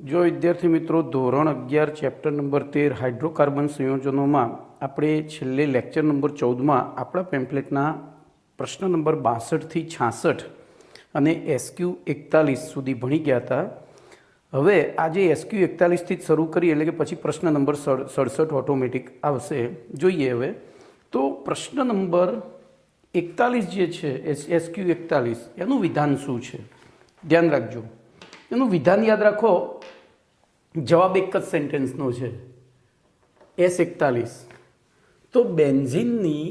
જો વિદ્યાર્થી મિત્રો ધોરણ 11 ચેપ્ટર નંબર 13 હાઇડ્રોકાર્બન સંયોજનોમાં આપણે છેલ્લે લેક્ચર નંબર 14માં આપણા પેમ્પલેટના પ્રશ્ન નંબર 62થી 66 અને એસક્યુ 41 સુધી ભણી ગયા હતા. હવે આજે એસક્યુ 41થી જ શરૂ કરીએ, એટલે કે પછી પ્રશ્ન નંબર 67 ઓટોમેટિક આવશે. જોઈએ હવે તો પ્રશ્ન નંબર 41 જે છે એસક્યુ 41 એનું વિધાન શું છે ધ્યાન રાખજો. એનું વિધાન યાદ રાખો. જવાબ એક જ સેન્ટેન્સનો છે. S41 તો બેન્ઝીનની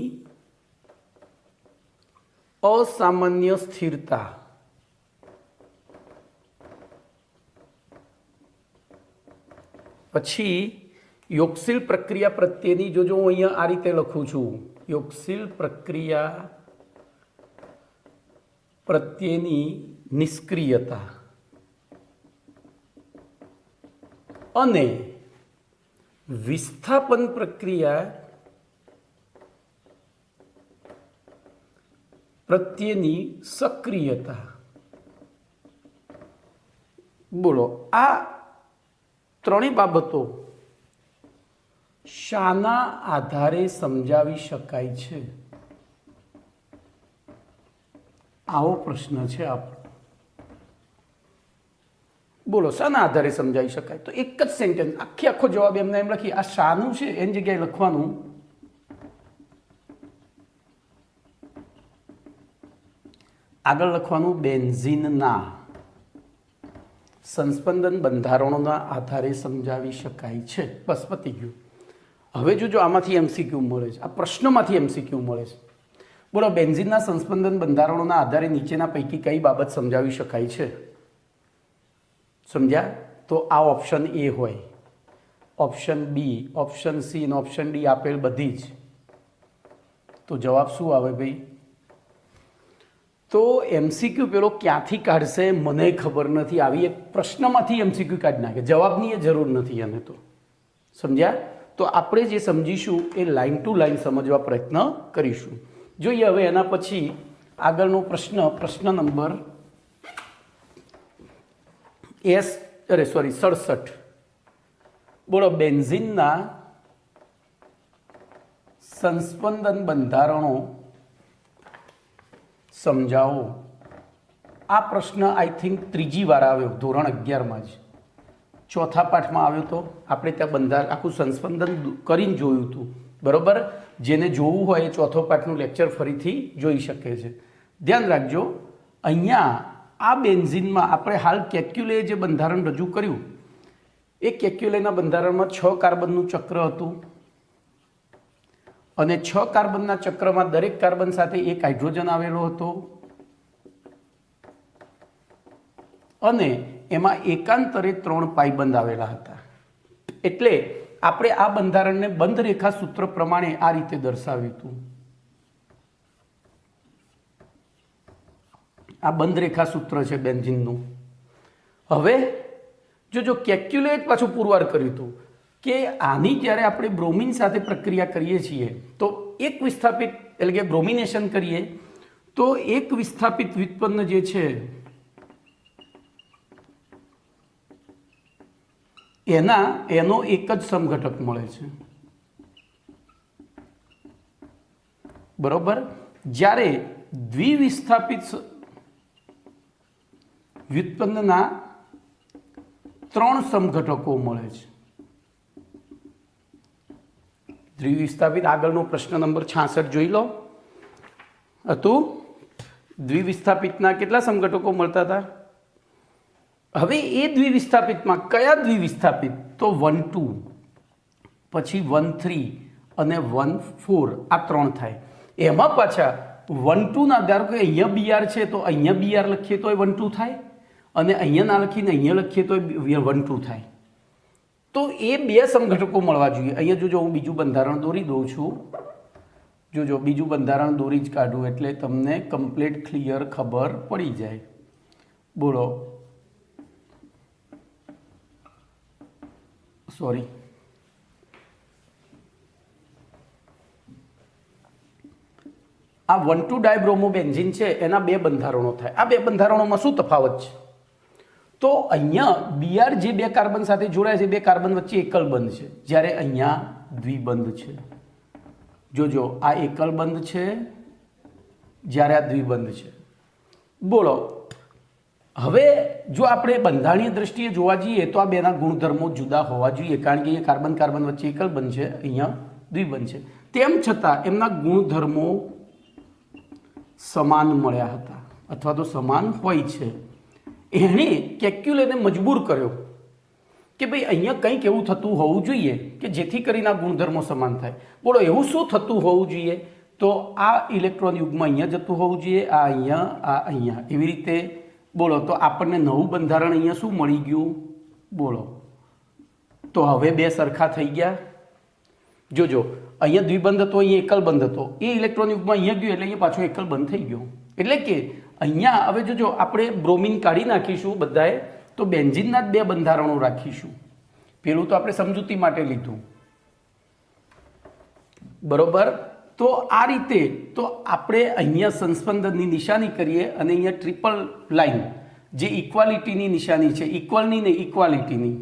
અસામાન્ય સ્થિરતા પછી યોગશીલ પ્રક્રિયા પ્રત્યેની જો હું અહીંયા આ રીતે લખું છું, યોગશીલ પ્રક્રિયા પ્રત્યેની નિષ્ક્રિયતા અને વિસ્થાપન પ્રક્રિયા પ્રત્યેની સક્રિયતા. બોલો, આ ત્રણેય બાબતો શાના આધારે સમજાવી શકાય છે? આવો પ્રશ્ન છે આપણો. બોલો, શાના આધારે સમજાવી શકાય? તો એક જ સેન્ટેન્સ આખો જવાબ એમને એમ લખી. આ શાનું છે એની જગ્યાએ લખવાનું આગળ લખવાનું બેન્ઝીનના સંસ્પંદન બંધારણોના આધારે સમજાવી શકાય છે. બસ પતી ગયું. હવે જો આમાંથી એમસીક્યુ મળે છે, આ પ્રશ્નમાંથી એમસીક્યુ મળે છે. બોલો, બેન્ઝીનના સંસ્પંદન બંધારણોના આધારે નીચેના પૈકી કઈ બાબત સમજાવી શકાય છે? સમજ્યા? તો આ ઓપ્શન એ હોય, ઓપ્શન બી, ઓપ્શન સી અને ઓપ્શન ડી આપેલ બધી જ. તો જવાબ શું આવે ભાઈ? તો એમસીક્યુ પેલો ક્યાંથી કાઢશે મને ખબર નથી. આવી એક પ્રશ્નમાંથી એમસીક્યુ કાઢી નાખે, જવાબની એ જરૂર નથી એને. તો સમજ્યા? તો આપણે જે સમજીશું એ લાઈન ટુ લાઈન સમજવા પ્રયત્ન કરીશું. જોઈએ હવે એના પછી આગળનો પ્રશ્ન નંબર 67. બોલો, બેન્ઝીનના સંસ્પંદન બંધારણો સમજાવો. આ પ્રશ્ન આઈ થિંક ત્રીજી વાર આવ્યો ધોરણ 11માં જ. ચોથા પાઠમાં આવ્યો તો આપણે ત્યાં આખું સંસ્પંદન કરીને જોયું હતું. બરોબર? જેને જોવું હોય એ ચોથો પાઠનું લેક્ચર ફરીથી જોઈ શકે છે. ધ્યાન રાખજો, અહીંયા આ બેન્ઝીનમાં આપણે હાલ કેક્યુલે જે બંધારણ રજૂ કર્યું એ કેક્યુલેના બંધારણમાં 6 કાર્બનનું ચક્ર હતું અને 6 કાર્બનના ચક્રમાં દરેક કાર્બન સાથે એક હાઇડ્રોજન આવેલો હતો અને એમાં એકાંતરે 3 પાઇબંધ આવેલા હતા. એટલે આપણે આ બંધારણને બંધ રેખા સૂત્ર પ્રમાણે આ રીતે દર્શાવ્યું હતું. આ બંધ રેખા સૂત્ર છે બેન્ઝીનનું. હવે જો કેલ્ક્યુલેટ પાછું પુરવાર કર્યું હતું કે આની જ્યારે આપણે બ્રોમિન સાથે પ્રક્રિયા કરીએ છીએ તો એક વિસ્થાપિત એટલે કે બ્રોમિનેશન કરીએ તો એક વિસ્થાપિત વ્યુત્પન્ન જે છે એનો એક જ સમઘટક મળે છે. બરોબર? જ્યારે દ્વિવિસ્થાપિત વ્યુત્પન્નના 3 સમઘટકો મળે છે. દ્વિવિસ્થાપિત આગળનો પ્રશ્ન નંબર 66 જોઈ લો. હતું દ્વિવિસ્થાપિતના કેટલા સમઘટકો મળતા હતા? હવે એ દ્વિવિસ્થાપિતમાં કયા દ્વિવિસ્થાપિત? તો 1 2 પછી 1 3 અને 1 4 આ 3 થાય. એમાં પાછા 1 2 ના ધારો કે અહીંયા બીઆર છે તો અહીંયા બીઆર લખીએ તો 1 2 થાય અને અહીંયા ના લખીને અહીંયા લખીએ તો 1 2 થાય. તો એ 2 સમઘટકો મળવા જોઈએ. અહીંયા જોજો, હું બીજું બંધારણ દોરી દઉં છું. જોજો, બીજું બંધારણ દોરી જ કાઢું એટલે તમને કમ્પ્લીટ ક્લિયર ખબર પડી જાય. બોલો, સોરી, આ 1,2 ડાયબ્રોમોબેન્ઝીન છે એના 2 બંધારણો થાય. આ 2 બંધારણોમાં શું તફાવત છે? તો અહીંયા બીઆર જે બે કાર્બન સાથે જોડાય છે, બે કાર્બન વચ્ચે એકલ બંધ છે, જ્યારે અહીંયા દ્વિબંધ છે. જોજો આ એકલ બંધ છે, જ્યારે આ દ્વિબંધ છે. બોલો હવે જો આપણે બંધારણીય દ્રષ્ટિએ જોવા જઈએ તો આ બેના ગુણધર્મો જુદા હોવા જોઈએ, કારણ કે અહીંયા કાર્બન કાર્બન વચ્ચે એકલ બંધ છે, અહીંયા દ્વિબંધ છે. તેમ છતાં એમના ગુણધર્મો સમાન મળ્યા હતા અથવા તો સમાન હોય છે. એણે કેલ્ક્યુલેને મજબૂર કર્યો કે ભાઈ અહીંયા કંઈક એવું થતું હોવું જોઈએ કે જેથી કરીને આ ગુણધર્મો સમાન થાય. બોલો એવું શું થતું હોવું જોઈએ? તો આ ઇલેક્ટ્રોન યુગ્મ અહીંયા જતું હોવું જોઈએ, આ અહીંયા, એવી રીતે. બોલો તો આપણને નવું બંધારણ અહીંયા શું મળી ગયું? બોલો તો હવે બે સરખા થઈ ગયા. જોજો અહીંયા દ્વિબંધ હતો, અહીંયા એકલ બંધ હતો, એ ઇલેક્ટ્રોન યુગ્મ અહીંયા ગયું એટલે અહીંયા પાછો એકલ બંધ થઈ ગયો. એટલે કે અહીંયા હવે જોજો આપણે બ્રોમિન કાઢી નાખીશું બધાએ, તો બેન્ઝીનના જ બે બંધારણો રાખીશું. પેલું તો આપણે સમજૂતી માટે લીધું, બરોબર. તો આ રીતે તો આપણે અહીંયા સંસ્પંદનની નિશાની કરીએ અને અહીંયા ટ્રિપલ લાઈન જે ઇક્વાલિટીની નિશાની છે, ઇક્વલની ને ઇક્વાલિટીની.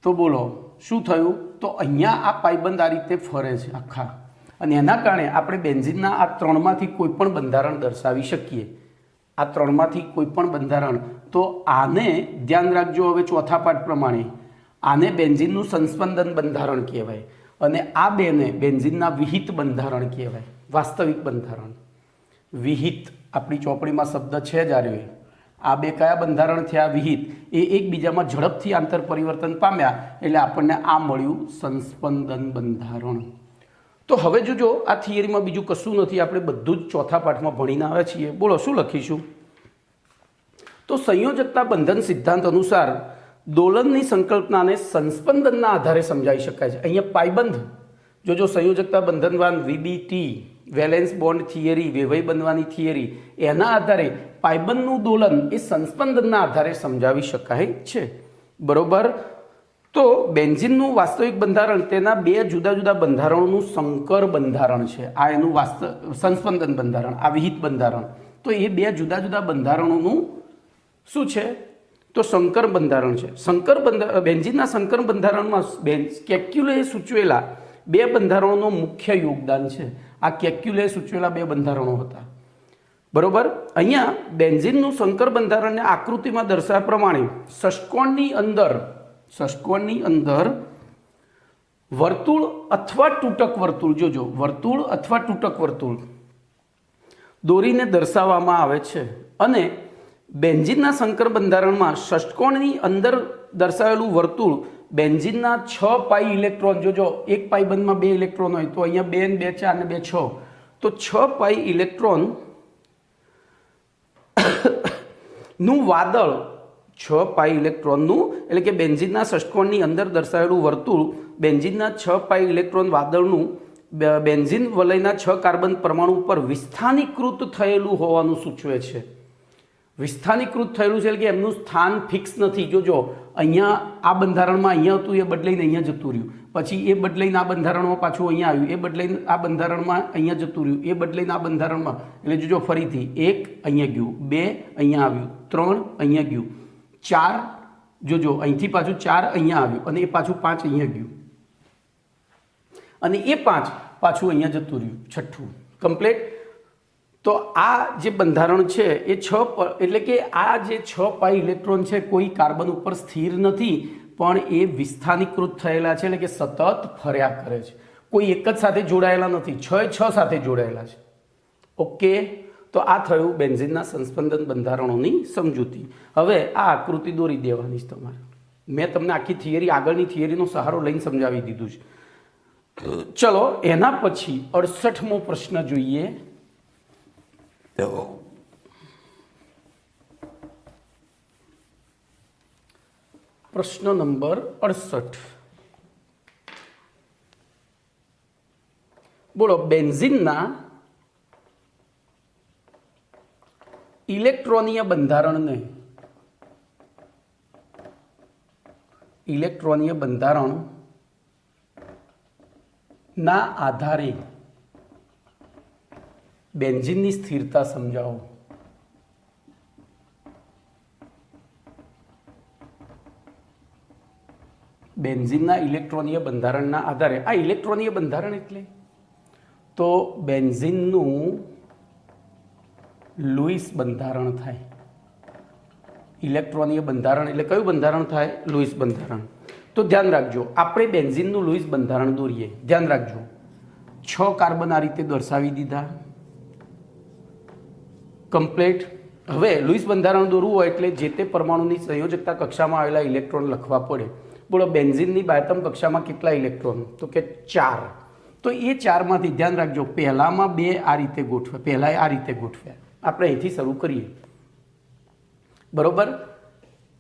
તો બોલો શું થયું? તો અહીંયા આ પાયબંધ આ રીતે ફરે છે આખા, અને એના કારણે આપણે બેન્ઝીનના આ ત્રણમાંથી કોઈ પણ બંધારણ દર્શાવી શકીએ. આ ત્રણમાંથી કોઈ પણ બંધારણ. તો આને ધ્યાન રાખજો, હવે ચોથા પાઠ પ્રમાણે આને બેન્ઝીનનું સંસ્પંદન બંધારણ કહેવાય અને આ બેને બેન્ઝીનના વિહિત બંધારણ કહેવાય. વાસ્તવિક બંધારણ વિહિત આપણી ચોપડીમાં શબ્દ છે જ આવ્યો. આ બે કયા બંધારણ થયા? વિહિત. એ એકબીજામાં ઝડપથી આંતર પરિવર્તન પામ્યા એટલે આપણને આ મળ્યું સંસ્પંદન બંધારણ. તો હવે જોજો આ થિયરીમાં બીજું કશું નથી, આપણે બધું જ ચોથા પાઠમાં ભણીને આવ્યા છીએ. બોલો શું લખીશું? તો સંયોજકતા બંધન સિદ્ધાંત અનુસાર દોલનની સંકલ્પનાને સંસ્પંદનના આધારે સમજાવી શકાય છે. અહીંયા પાયબંધ જોજો, સંયોજકતા બંધનવાન વીબીટી વેલેન્સ બોન્ડ થિયરી, વેવઈ બનવાની થિયરી, એના આધારે પાયબંધનું દોલન એ સંસ્પંદનના આધારે સમજાવી શકાય છે, બરોબર. તો બેન્ઝીનનું વાસ્તવિક બંધારણ તેના બે જુદા જુદા બંધારણોનું સંકર બંધારણ છે. આ એનું સંસ્પંદન બંધારણ, આ વિહિત બંધારણ. તો એ બે જુદા જુદા બંધારણોનું શું છે? તો સંકર બંધારણ છે. બેન્ઝીનના સંકર બંધારણમાં કેલ્ક્યુલે સૂચવેલા બે બંધારણોનો મુખ્ય યોગદાન છે. આ કેલ્ક્યુલે સૂચવેલા બે બંધારણો હતા, બરોબર. અહીંયા બેન્ઝીનનું સંકર બંધારણને આકૃતિમાં દર્શાવ્યા પ્રમાણે ષષ્કોણની અંદર વર્તુળ અથવા તૂટક વર્તુળ, જોજો વર્તુળ અથવા તૂટક વર્તુળ દોરીને દર્શાવવામાં આવે છે. અને બેન્ઝીનના સંકર બંધારણમાં ષષ્કોણની અંદર દર્શાવેલું વર્તુળ બેન્ઝીનના 6 પાઈ ઇલેક્ટ્રોન, જોજો એક પાઈ બંધમાં 2 ઇલેક્ટ્રોન હોય તો અહીંયા 2 ને 2 4 ને 2 6, તો 6 પાઈ ઇલેક્ટ્રોન નું વાદળ, 6 પાઈ ઇલેક્ટ્રોનનું, એટલે કે બેન્ઝીનના ષષ્કોણની અંદર દર્શાવેલું વર્તુળ બેન્ઝીનના 6 પાઈ ઇલેક્ટ્રોન વાદળનું બેન્ઝીન વલયના 6 કાર્બન પરમાણુ પર વિસ્થાનીકૃત થયેલું હોવાનું સૂચવે છે. વિસ્થાનીકૃત થયેલું છે એટલે કે એમનું સ્થાન ફિક્સ નથી. જોજો અહીંયા આ બંધારણમાં અહીંયા હતું, એ બદલાઈને અહીંયા જતું રહ્યું, પછી એ બદલાઈને આ બંધારણમાં પાછું અહીંયા આવ્યું, એ બદલાઈને આ બંધારણમાં અહીંયા જતું રહ્યું, એ બદલાઈને આ બંધારણમાં, એટલે જોજો ફરીથી 1 અહીંયા ગયું, 2 અહીંયા આવ્યું, 3 અહીંયા ગયું, 4 જોજો અહીંથી પાછું 4 અહીંયા આવ્યું અને એ પાછું 5 અહીંયા ગયું અને એ 5 પાછું અહીંયા જતું રહ્યું, છઠ્ઠું કમ્પ્લીટ. તો આ જે બંધારણ છે એ 6, એટલે કે આ જે 6 પાઈ ઇલેક્ટ્રોન છે કોઈ કાર્બન ઉપર સ્થિર નથી, પણ એ વિસ્થાનીકૃત થયેલા છે, એટલે કે સતત ફર્યા કરે છે, કોઈ એક જ સાથે જોડાયેલા નથી, 6 સાથે જોડાયેલા છે. ઓકે, તો આ થયું બેન્ઝીનના સંસ્પંદન બંધારણોની સમજૂતી. હવે આ આકૃતિ દોરી દેવાની છે તમારે. મેં તમને આખી થિયરી, આગળની થિયરીનો સહારો લઈને સમજાવી દીધું છે. ચલો એના પછી 68મો પ્રશ્ન જોઈએ. પ્રશ્ન નંબર 68. બોલો બેન્ઝીનના ઇલેક્ટ્રોનીય બંધારણ ના આધારે બેન્ઝીનની સ્થિરતા સમજાવો. બેન્ઝીનના ઇલેક્ટ્રોનીય બંધારણના આધારે, આ ઇલેક્ટ્રોનીય બંધારણ એટલે તો બેન્ઝીનનું લુઈસ બંધારણ થાય. ઇલેક્ટ્રોનીય બંધારણ એટલે કયું બંધારણ થાય? લુઈસ બંધારણ. તો ધ્યાન રાખજો, આપણે બેન્ઝીનનું લુઈસ બંધારણ દોરીએ. ધ્યાન રાખજો, 6 કાર્બન આ રીતે દર્શાવી દીધા, કમ્પ્લીટ. હવે લુઈસ બંધારણ દોરવું હોય એટલે જે તે પરમાણુની સંયોજકતા કક્ષામાં આવેલા ઇલેક્ટ્રોન લખવા પડે. બોલો, બેન્ઝીનની બાયતમ કક્ષામાં કેટલા ઇલેક્ટ્રોન? તો કે 4. તો એ 4માંથી ધ્યાન રાખજો, પહેલામાં 2 આ રીતે ગોઠવે, પહેલા આ રીતે ગોઠવ્યા. આપણે અહીંથી શરૂ કરીએ, બરોબર.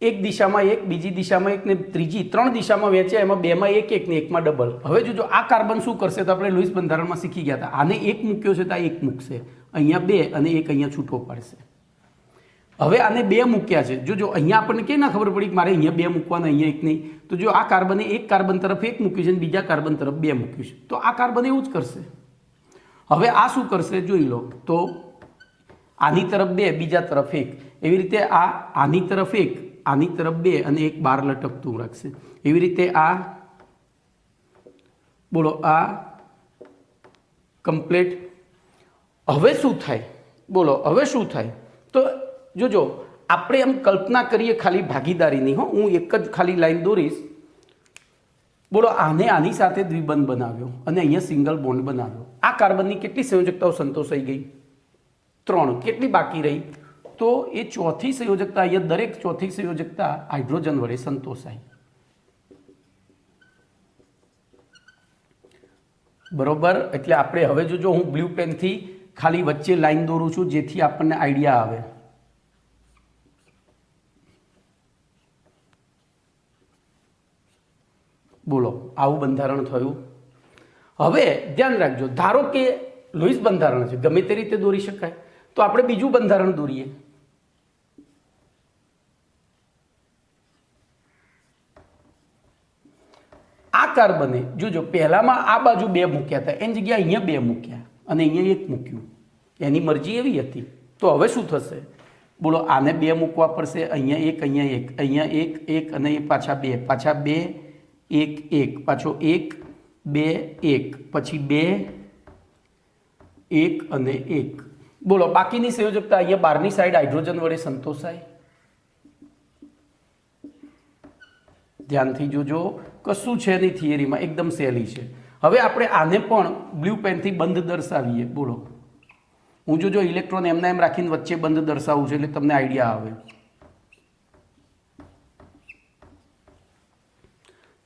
એક દિશામાં એક, બીજી દિશામાં એક ને ત્રીજી 3 દિશામાં વહેંચ્યા, એમાં 2માં એક એક ને એકમાં ડબલ. હવે જો આ કાર્બન શું કરશે? તો આપણે લુઈસ બંધારણમાં શીખી ગયા હતા, આને એક મૂક્યો છે તો આ એક મૂકશે, અહીંયા 2 અને એક અહીંયા છૂટો પાડશે. હવે આને 2 મૂક્યા છે, જો અહીંયા આપણને કેમ ના ખબર પડી કે મારે અહીંયા 2 મૂકવાના, અહીંયા એક નહીં? તો જો આ કાર્બને એક કાર્બન તરફ 1 મૂક્યું છે અને બીજા કાર્બન તરફ 2 મૂક્યું છે, તો આ કાર્બન એવું જ કરશે. હવે આ શું કરશે જોઈ લો. તો આની તરફ 2, બીજા તરફ 1, એવી રીતે આની તરફ 1, આની તરફ 2 અને એક બાર લટકતું રાખશે. એવી રીતે આ, બોલો, આ કમ્પ્લીટ. હવે શું થાય? બોલો, હવે શું થાય? તો જોજો, આપણે એમ કલ્પના કરીએ ખાલી ભાગીદારીની. હું એક જ ખાલી લાઈન દોરીશ. બોલો, આને આની સાથે દ્વિબંધ બનાવ્યો અને અહીંયા સિંગલ બોન્ડ બનાવ્યો. આ કાર્બનની કેટલી સંયોજકતાઓ સંતોષાઈ ગઈ? 3. કેટલી બાકી રહી? તો એ ચોથી સંયોજકતા, અહીંયા દરેક ચોથી સંયોજકતા હાઇડ્રોજન વડે સંતોષાય. બરોબર. એટલે આપણે હવે જો હું બ્લુ પેનથી ખાલી વચ્ચે લાઈન દોરું છું જેથી આપણને આઈડિયા આવે. બોલો, આવું બંધારણ થયું. હવે ધ્યાન રાખજો, ધારો કે લુઈસ બંધારણ છે, ગમે તે રીતે દોરી શકાય, તો આપણે બીજું બંધારણ દોરીએ. આ કાર્બને જોજો, પહેલામાં આ બાજુ 2 મૂક્યા હતા, એની જગ્યાએ અહીંયા 2 મૂક્યા અને અહીંયા 1 મૂક્યું. એની મરજી એવી હતી. તો હવે શું થશે? બોલો, આને 2 મૂકવા પડશે, અહીંયા 1, અહીંયા 1, અહીંયા 1, 1 અને પાછા 2, પાછા 2, 1, 1, પાછો 1, 2, 1, પછી 2, 1 અને 1. બોલો, બાકીની સંયોજકતા અહીંયા બહારની સાઈડ હાઇડ્રોજન વડે સંતોષાય. ધ્યાનથી જોજો, કશું છે નહીં થિયરીમાં, એકદમ સહેલી છે. હવે આપણે આને પણ બ્લુ પેનથી બંધ દર્શાવીએ. બોલો, હું જો ઇલેક્ટ્રોન એમના એમ રાખીને વચ્ચે બંધ દર્શાવું છું એટલે તમને આઈડિયા આવે.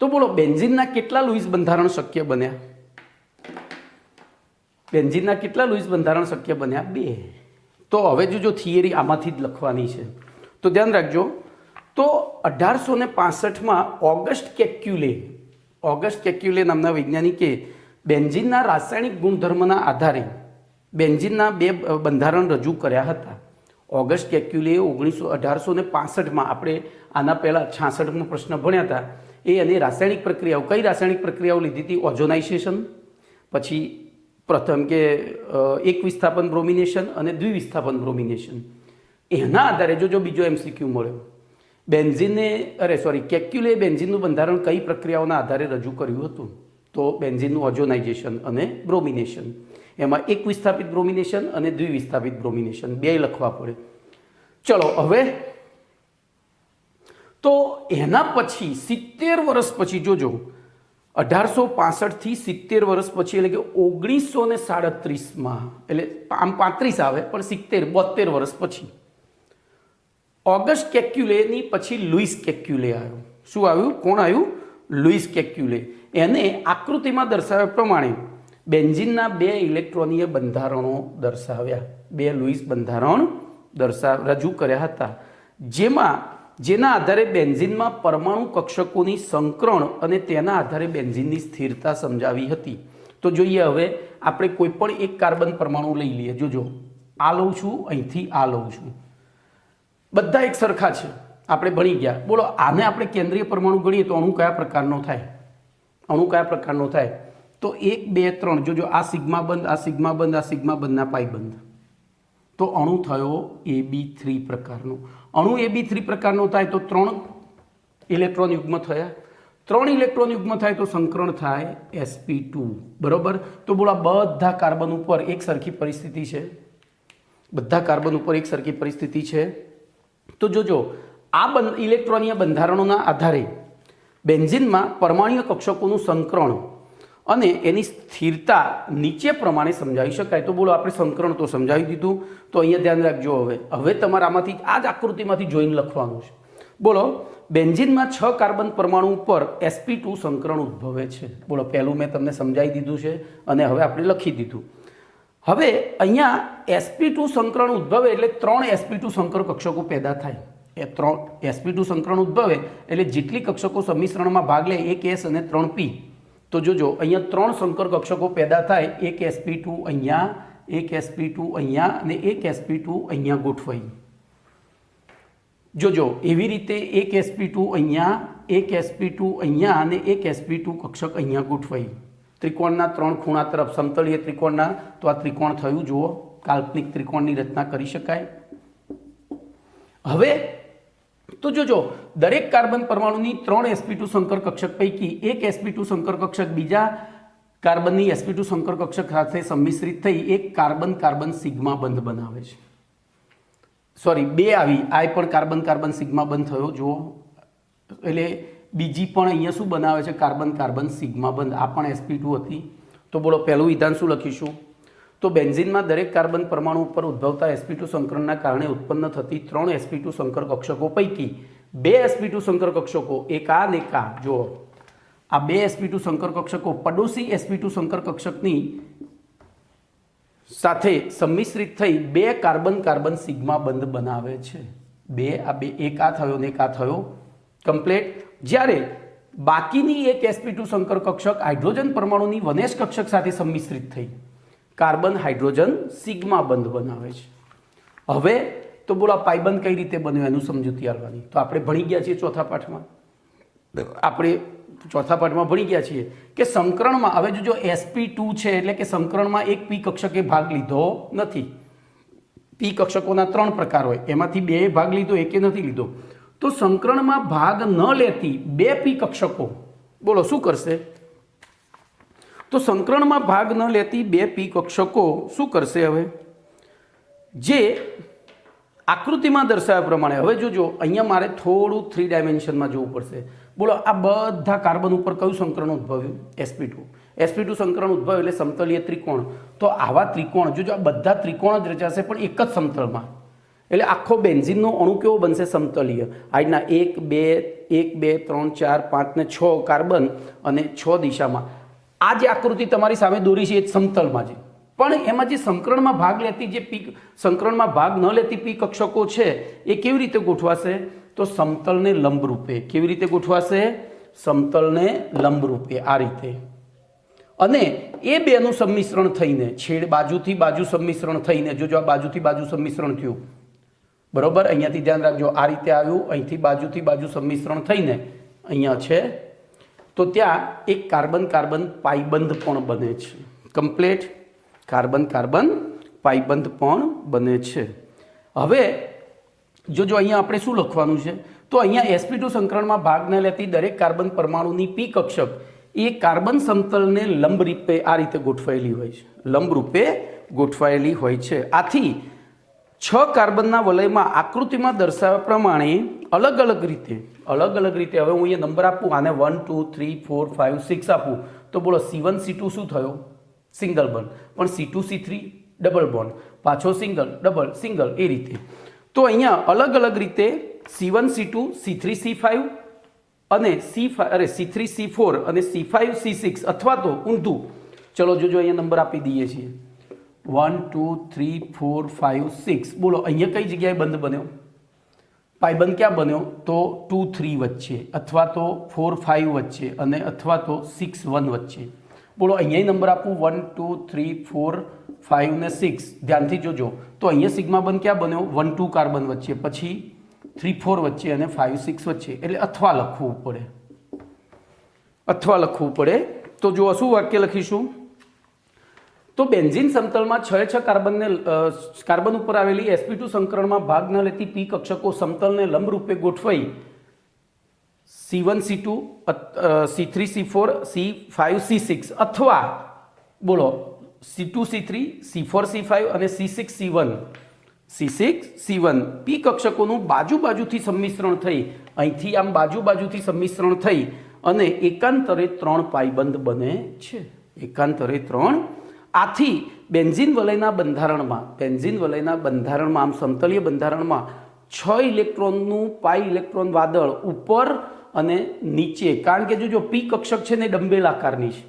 તો બોલો, બેન્ઝીનના કેટલા લુઈસ બંધારણ શક્ય બન્યા? બેન્ઝીનના કેટલા લુઈસ બંધારણ શક્ય બન્યા? 2. તો હવે જો થિયરી આમાંથી જ લખવાની છે, તો ધ્યાન રાખજો. તો 1865માં ઓગસ્ટ કેક્યુલે નામના વૈજ્ઞાનિકે બેન્ઝીનના રાસાયણિક ગુણધર્મના આધારે બેન્ઝીનના 2 બંધારણ રજૂ કર્યા હતા. ઓગસ્ટ કેક્યુલે 1865માં, આપણે આના પહેલાં 66માં પ્રશ્ન ભણ્યા હતા, એ અને રાસાયણિક પ્રક્રિયાઓ, કઈ રાસાયણિક પ્રક્રિયાઓ લીધી હતી? ઓઝોનાઇઝેશન, પછી પ્રથમ કે એક વિસ્થાપન બ્રોમિનેશન અને દ્વિવિસ્થાપન બ્રોમિનેશન. એના આધારે જો બીજો MCQ મળ્યો, કેક્યુલે બેન્ઝીનનું બંધારણ કઈ પ્રક્રિયાઓના આધારે રજૂ કર્યું હતું? તો બેન્ઝીનનું ઓઝોનાઇઝેશન અને બ્રોમિનેશન. એમાં એક વિસ્થાપિત બ્રોમિનેશન અને દ્વિવિસ્થાપિત બ્રોમિનેશન 2 લખવા પડે. ચલો, હવે તો એના પછી 70 વર્ષ પછી જોજો, 1865 થી 70 વર્ષ પછી, એટલે કે 1937માં, એટલે આમ 35 આવે પણ 70, 72 વર્ષ પછી ઓગસ્ટ કેક્યુલેની પછી લુઈસ કેક્યુલે આવ્યો. શું આવ્યું? કોણ આવ્યું? લુઈસ કેક્યુલે. એને આકૃતિમાં દર્શાવ્યા પ્રમાણે બેન્ઝીનના 2 ઇલેક્ટ્રોનીય બંધારણો દર્શાવ્યા. 2 લુઈસ બંધારણ રજૂ કર્યા હતા, જેના આધારે બેન્ઝીનમાં પરમાણુ કક્ષકોની સંકરણ અને તેના આધારે બેન્ઝીનની સ્થિરતા સમજાવી હતી. તો જોઈએ, હવે આપણે કોઈ પણ એક કાર્બન પરમાણુ લઈ લઈએ. જોજો, આ લઉં છું, અહીંથી આ લઉં છું, બધા એક સરખા છે, આપણે ભણી ગયા. બોલો, આને આપણે કેન્દ્રીય પરમાણુ ગણીએ તો અણુ કયા પ્રકારનો થાય? અણુ કયા પ્રકારનો થાય? તો 1, 2, 3. જોજો, આ સિગ્મા બંધ, આ સિગ્મા બંધ, આ સિગ્મા બંધના પાઈ બંધ. તો અણુ થયો AB3 પ્રકારનો. અણુ AB3 પ્રકારનો થાય તો 3 ઇલેક્ટ્રોન યુગ્મ થયા. 3 ઇલેક્ટ્રોન યુગ્મ થાય તો સંકરણ થાય sp2 બરોબર। તો બોલો બધા કાર્બન ઉપર એક સરખી પરિસ્થિતિ છે, બધા કાર્બન ઉપર એક સરખી પરિસ્થિતિ છે। તો જોજો આ ઇલેક્ટ્રોનીય બંધારણોના આધારે બેન્ઝીનમાં પરમાણ્વીય કક્ષકોનું સંકરણ અને એની સ્થિરતા નીચે પ્રમાણે સમજાવી શકાય। તો બોલો આપણે સંકરણ તો સમજાવી દીધું। તો અહીંયા ધ્યાન રાખજો, હવે તમારે આમાંથી આ જ આકૃતિમાંથી જોઈને લખવાનું છે। બોલો બેન્ઝીનમાં 6 કાર્બન પરમાણુ ઉપર sp2 સંકરણ ઉદ્ભવે છે। બોલો પહેલું મેં તમને સમજાવી દીધું છે અને હવે આપણે લખી દીધું। હવે અહીંયા sp2 સંકરણ ઉદ્ભવે એટલે 3 sp2 સંકર કક્ષકો પેદા થાય। એ 3 sp2 સંકરણ ઉદ્ભવે એટલે જેટલી કક્ષકો સંમિશ્રણમાં ભાગ લે 1s અને 3p। તો જોજો અહીંયા 3 સંકર કક્ષકો પેદા થાય, એક sp2 અહીંયા, એક sp2 અહીંયા અને એક sp2 અહીંયા ગોઠવાઈ। જોજો એવી રીતે એક sp2 અહીંયા, એક sp2 અહીંયા અને એક sp2 કક્ષક અહીંયા ગોઠવાઈ। ત્રિકોણના 3 ખૂણા તરફ સમતલીય ત્રિકોણના, તો આ ત્રિકોણ થયું, જુઓ કાલ્પનિક ત્રિકોણની રચના કરી શકાય। હવે તો જોજો દરેક કાર્બન પરમાણુની 3 sp2 સંકર કક્ષક પૈકી એક sp2 સંકર કક્ષક બીજા કાર્બનની sp2 સંકર કક્ષક સાથે સંમિશ્રિત થઈ એક કાર્બન કાર્બન સિગ્મા બંધ બનાવે છે। સોરી, બે આવી, આ પણ કાર્બન કાર્બન સિગ્મા બંધ થયો, જુઓ એટલે બીજી પણ અહીંયા શું બનાવે છે, કાર્બન કાર્બન સિગ્મા બંધ। આ પણ sp2 હતી। તો બોલો પહેલું વિધાન શું લખીશું? તો બેન્ઝીનમાં દરેક કાર્બન પરમાણુ ઉપર ઉદ્ભવતા sp2 સંકરણના કારણે ઉત્પન્ન થતી 3 sp2 સંકર કક્ષકો પૈકી 2 sp2 સંકર કક્ષકો, એક આ ને એક આ, જુઓ આ 2 sp2 સંકર કક્ષકો પડોશી sp2 સંકર કક્ષકની સાથે સંમિશ્રિત થઈ 2 કાર્બન કાર્બન સિગ્મા બંધ બનાવે છે। એક આ થયો ને એક આ થયો, કમ્પ્લીટ। જ્યારે બાકીની એક sp2 સંકર કક્ષક હાઇડ્રોજન પરમાણુની વનેશ કક્ષક સાથે સંમિશ્રિત થઈ કાર્બન હાઇડ્રોજન સિગ્મા બંધ બનાવે છે। હવે તો બોલો આ પાયબંધ કઈ રીતે બન્યો એનું સમજૂતી આવવાની। તો આપણે ભણી ગયા છીએ ચોથા પાઠમાં, ભણી ગયા છીએ કે સંકરણમાં, હવે જોજો sp2 છે એટલે કે સંકરણમાં એક p કક્ષકે ભાગ લીધો નથી। p કક્ષકોના 3 પ્રકાર હોય, એમાંથી 2 ભાગ લીધો, એકે નથી લીધો। તો સંકરણમાં ભાગ ન લેતી 2 p કક્ષકો બોલો શું કરશે? તો સંકરણમાં ભાગ ન લેતી 2 p કક્ષકો શું કરશે? હવે જે આકૃતિમાં દર્શાવ્યા પ્રમાણે, હવે જોજો અહીંયા મારે થોડું 3 ડાયમેન્શનમાં જોવું પડશે। બોલો આ બધા કાર્બન ઉપર કયું સંકરણ ઉદ્ભવ્યું? sp2 સંકરણ ઉદ્ભવ્યું એટલે સમતલીય ત્રિકોણ। તો આવા ત્રિકોણ, જોજો આ બધા ત્રિકોણ જ રચાશે પણ એક જ સમતલમાં, એટલે આખો બેન્ઝીનનો અણુ કેવો બનશે? સમતલીય। આજના 1 2 3 4 5 ને 6 કાર્બન અને 6 દિશામાં આ જે આકૃતિ તમારી સામે દોરી છે એ સમતલમાં છે, પણ એમાં જે સંકરણમાં ભાગ લેતી જે પી સંકરણમાં ભાગ ન લેતી પી કક્ષકો છે એ કેવી રીતે ગોઠવાશે? તો સમતલને લંબ રૂપે। કેવી રીતે ગોઠવાશે? સમતલને લંબ રૂપે, આ રીતે। અને એ બેનું સંમિશ્રણ થઈને છેડ બાજુથી બાજુ સંમિશ્રણ થઈને, જોજો આ બાજુથી બાજુ સંમિશ્રણ થયું, બરોબર, અહીંયાથી ધ્યાન રાખજો, આ રીતે આવ્યું, અહીંથી બાજુથી બાજુ સંમિશ્રણ થઈને અહીંયા છે, તો ત્યાં એક કાર્બન કાર્બન પાયબંધ પણ બને છે। કમ્પ્લીટ, કાર્બન કાર્બન પાયબંધ પણ બને છે। હવે જોજો અહીંયા આપણે શું લખવાનું છે? તો અહીંયા sp2 સંકરણમાં ભાગ ન લેતી દરેક કાર્બન પરમાણુની p કક્ષક એ કાર્બન સમતલને લંબ રૂપે આ રીતે ગોઠવાયેલી હોય છે, લંબ રૂપે ગોઠવાયેલી હોય છે। આથી 6 કાર્બનના વલયમાં આકૃતિમાં દર્શાવ્યા પ્રમાણે અલગ અલગ રીતે, હવે હું અહીંયા નંબર આપું, આને 1 2 3 4 5 6 આપું, તો બોલો c1 c2 શું થયો? સિંગલ બોન્ડ, પણ c2 c3 ડબલ બોન્ડ, પાછો સિંગલ ડબલ સિંગલ, એ રીતે। તો અહીંયા અલગ અલગ રીતે c1 c2 c3 c5 અને c3 c4 અને c5 c6, અથવા તો ઊંધું, ચલો જોજો અહીંયા નંબર આપી દઈએ છીએ 1 2 3 4 5 6। બોલો અહીંયા કઈ જગ્યાએ બંધ બન્યો? પાયબંધ ક્યાં બન્યો? તો 2 3 વચ્ચે, અથવા તો 4 5 વચ્ચે, અને અથવા તો 6 1 વચ્ચે। બોલો અહીંયા નંબર આપું 1 2 3 4 5 ને 6, ધ્યાનથી જોજો। તો અહીંયા સિગ્મા બંધ ક્યાં બન્યો? 1 2 કાર્બન વચ્ચે, પછી 3 4 વચ્ચે અને 5 6 વચ્ચે, એટલે અથવા લખવું પડે। તો જો શું વાક્ય લખીશું? તો બેન્ઝીન સમતલમાં 6 કાર્બન ઉપર આવેલી sp2 સંકરણમાં ભાગ ન લેતી p કક્ષકો સમતલને લંબ રૂપે ગોઠવાઈ C1 C2 C3 C4 C5 C6 અથવા બોલો C2 C3 C4 C5 અને C6 C1 C6 C1 પી કક્ષકોનું બાજુબાજુથી સંમિશ્રણ થઈ અહીંથી આમ બાજુબાજુથી સંમિશ્રણ થઈ અને એકાંતરે 3 પાઈબંધ બને છે. એકાંતરે 3. આથી બેન્ઝીન વલયના બંધારણમાં આમ સમતલીય બંધારણમાં 6 ઇલેક્ટ્રોનનું પાઈ ઇલેક્ટ્રોન વાદળ ઉપર અને નીચે, કારણ કે જો પી કક્ષક છે ને ડંબેલ આકારની છે.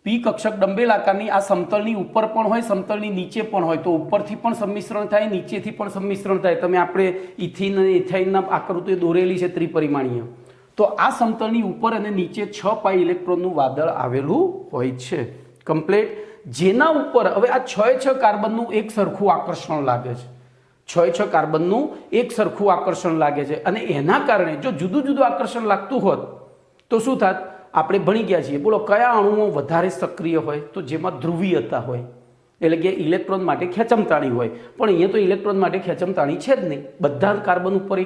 પી કક્ષક ડંબેલ આકારની આ સમતલની ઉપર પણ હોય, સમતલની નીચે પણ હોય, તો ઉપરથી પણ સંમિશ્રણ થાય, નીચેથી પણ સંમિશ્રણ થાય. તમે આપણે ઇથિન અને ઇથાઇનના આકૃતિઓ દોરેલી છે ત્રિપરિમાણીય. તો આ સમતલની ઉપર અને નીચે 6 પાઈ ઇલેક્ટ્રોનનું વાદળ આવેલું હોય છે. કમ્પ્લીટ. જેના ઉપર હવે આ 6 કાર્બનનું એક સરખું આકર્ષણ લાગે છે. 6 કાર્બનનું એક સરખું આકર્ષણ લાગે છે અને એના કારણે જો જુદું જુદું આકર્ષણ લાગતું હોત તો શું થાત? આપણે ભણી ગયા છીએ. બોલો કયા અણુઓ વધારે સક્રિય હોય? તો જેમાં ધ્રુવીયતા હોય, એટલે કે ઇલેક્ટ્રોન માટે ખેંચમતાણી હોય. પણ અહીંયા તો ઇલેક્ટ્રોન માટે ખેંચમતાણી છે જ નહીં. બધા કાર્બન ઉપર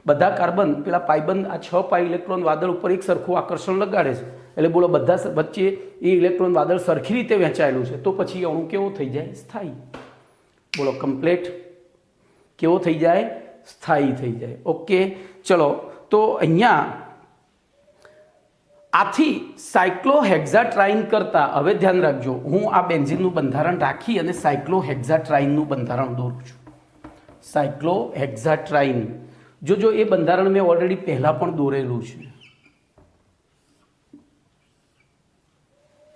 બધા કાર્બન પેલા પાઈબંધ આ 6 પાઈ ઇલેક્ટ્રોન વાદળ ઉપર એક સરખું આકર્ષણ લગાડે છે. એટલે બોલો બધા વચ્ચે એ ઇલેક્ટ્રોન વાદળ સરખી રીતે વહેંચાયેલું છે. તો પછી અણુ કેવો થઈ જાય? સ્થાયી. બોલો કમ્પ્લીટ. કેવો થઈ જાય? સ્થાયી થઈ જાય. ઓકે, ચલો. તો અહીંયા આથી સાયક્લોહેક્ઝાટ્રાઇન કરતા, હવે ધ્યાન રાખજો, હું આ બેન્ઝીનનું બંધારણ રાખી અને સાયક્લોહેક્ઝાટ્રાઇનનું બંધારણ દોરું છું. સાયક્લોહેક્ઝાટ્રાઇન જો એ બંધારણ મેં ઓલરેડી પહેલા પણ દોરેલું છે.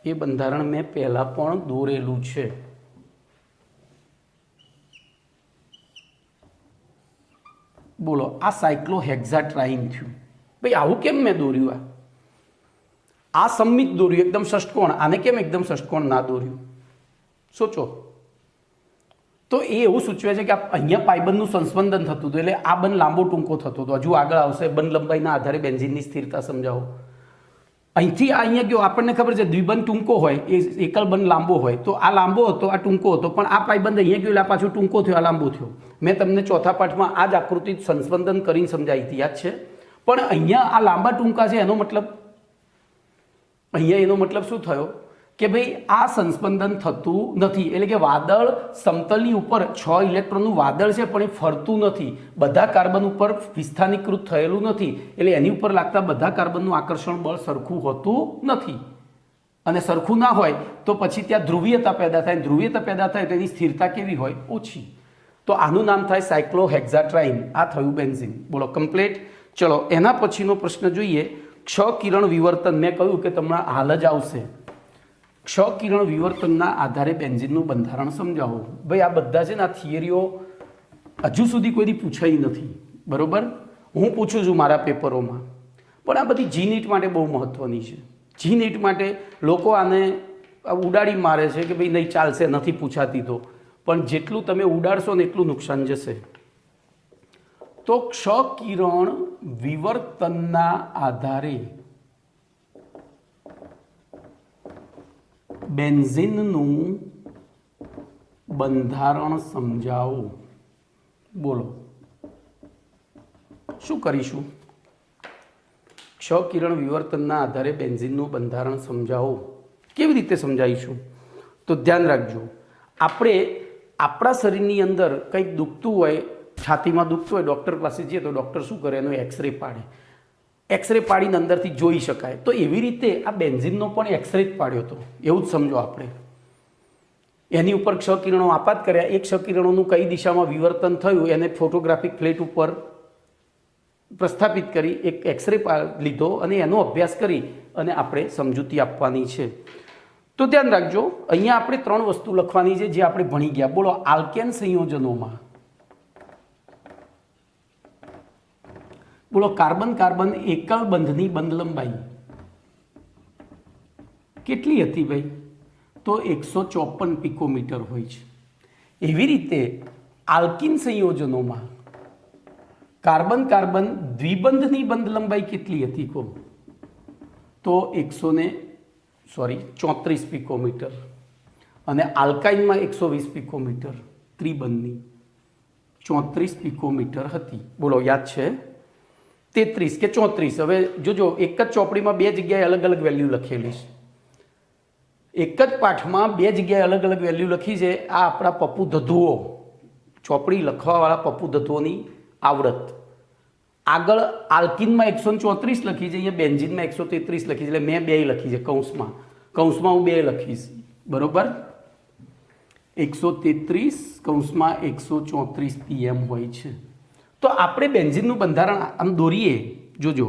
એ બંધારણ મેં પહેલા પણ દોરેલું છે. બોલો આ સાયક્લોહેક્ઝાટ્રાઇન થયું. ભાઈ આવું કેમ મેં દોર્યું? આ સંમિત દોર્યું એકદમ ષષ્ટકોણ. આને કેમ એકદમ ષષ્ટકોણ ના દોર્યું? સોચો. તો એ એવું સૂચવે છે કે અહીંયા પાઈબંધનું સંસ્પંદન થતું હતું, એટલે આ બંધ લાંબો ટૂંકો થતો હતો. હજુ આગળ આવશે બંધ લંબાઈના આધારે બેન્ઝીનની સ્થિરતા સમજાવો. અહીંથી આ અહીંયા ગયો, આપણને ખબર છે દ્વિબંધ ટૂંકો હોય, એ એકલ બંધ લાંબો હોય. તો આ લાંબો હતો, આ ટૂંકો હતો, પણ આ પાઈબંધ અહીંયા ગયો એટલે આ પાછો ટૂંકો થયો, આ લાંબો થયો. મેં તમને ચોથા પાઠમાં આ જ આકૃતિ સંસ્પંદન કરીને સમજાવી હતી, યાદ છે? પણ અહીંયા આ લાંબા ટૂંકા છે, એનો મતલબ અહીંયા એનો મતલબ શું થયો કે ભાઈ આ સંસ્પંદન થતું નથી. એટલે કે વાદળ સમતલની ઉપર 6 ઇલેક્ટ્રોનનું વાદળ છે, પણ એ ફરતું નથી. બધા કાર્બન ઉપર વિસ્થાનીકૃત થયેલું નથી. એટલે એની ઉપર લાગતા બધા કાર્બનનું આકર્ષણ બળ સરખું હોતું નથી. અને સરખું ના હોય તો પછી ત્યાં ધ્રુવીયતા પેદા થાય. ધ્રુવીયતા પેદા થાય તો એની સ્થિરતા કેવી હોય? ઓછી. તો આનું નામ થાય સાયક્લોહેક્ઝાટ્રાઇન. આ થયું બેન્ઝીન. બોલો કમ્પ્લીટ. ચલો એના પછીનો પ્રશ્ન જોઈએ. ક્ષ કિરણ વિવર્તન. મેં કહ્યું કે તમને હાલ જ આવશે. ક્ષ કિરણ વિવર્તનના આધારે બેન્ઝીનનું બંધારણ સમજાવો. ભાઈ આ બધા છે ને આ થિયરીઓ હજુ સુધી કોઈથી પૂછાઈ નથી, બરોબર? હું પૂછું છું મારા પેપરોમાં, પણ આ બધી જીનીટ માટે બહુ મહત્વની છે. જીનીટ માટે લોકો આને ઉડાડી મારે છે કે ભાઈ નહીં ચાલશે, નથી પૂછાતી. તો પણ જેટલું તમે ઉડાડશો ને એટલું નુકસાન જશે. તો ક્ષ કિરણ વિવર્તનના આધારે બેન્ઝીનનું બંધારણ સમજાવો. બોલો શું કરીશું? ક્ષ કિરણ વિવર્તનના આધારે બેન્ઝીનનું બંધારણ સમજાવો. કેવી રીતે સમજાવીશું? તો ધ્યાન રાખજો, આપણે આપણા શરીરની અંદર કંઈક દુખતું હોય, છાતીમાં દુખતું હોય, ડૉક્ટર પાસે જઈએ તો ડૉક્ટર શું કરે? એનો એક્સરે પાડે. એક્સરે પાડીને અંદરથી જોઈ શકાય. તો એવી રીતે આ બેન્ઝીનનો પણ એક્સરે જ પાડ્યો હતો, એવું જ સમજો આપણે. એની ઉપર ક્ષ કિરણો આપાત કર્યા. એ ક્ષ કિરણોનું કઈ દિશામાં વિવર્તન થયું એને ફોટોગ્રાફિક પ્લેટ ઉપર પ્રસ્થાપિત કરી, એક એક્સરે લીધો અને એનો અભ્યાસ કરી અને આપણે સમજૂતી આપવાની છે. તો ધ્યાન રાખજો, અહીંયા આપણે 3 વસ્તુ લખવાની છે જે આપણે ભણી ગયા. બોલો આલ્કેન સંયોજનોમાં બોલો કાર્બન કાર્બન એકલ બંધની બંધ લંબાઈ કેટલી હતી ભાઈ? તો 154 પિકોમીટર હોય છે. એવી રીતે આલ્કીન સંયોજનોમાં કાર્બન કાર્બન દ્વિબંધની બંધ લંબાઈ કેટલી હતી? તો 34 પિકોમીટર. અને આલ્કાઇનમાં 120 પિકોમીટર ત્રિબંધની 34 પિકોમીટર હતી. બોલો યાદ છે? 33 કે 34, હવે જોજો એક જ ચોપડીમાં બે જગ્યાએ અલગ અલગ વેલ્યુ લખેલી છે, એક જ પાઠમાં બે જગ્યાએ અલગ અલગ વેલ્યુ લખી છે. આ આપણા પપ્પુ ધધુઓ, ચોપડી લખવાવાળા પપ્પુ ધધુઓની આવડત. આગળ આલ્કિનમાં 134 લખી છે, અહીંયા બેન્ઝીનમાં 133 લખી છે, એટલે મેં બે લખી છે કૌંસમાં હું બે લખીશ, બરોબર. 133 કૌંસમાં 134 PM હોય છે. તો આપણે બેન્ઝીનનું બંધારણ આમ દોરીએ, જોજો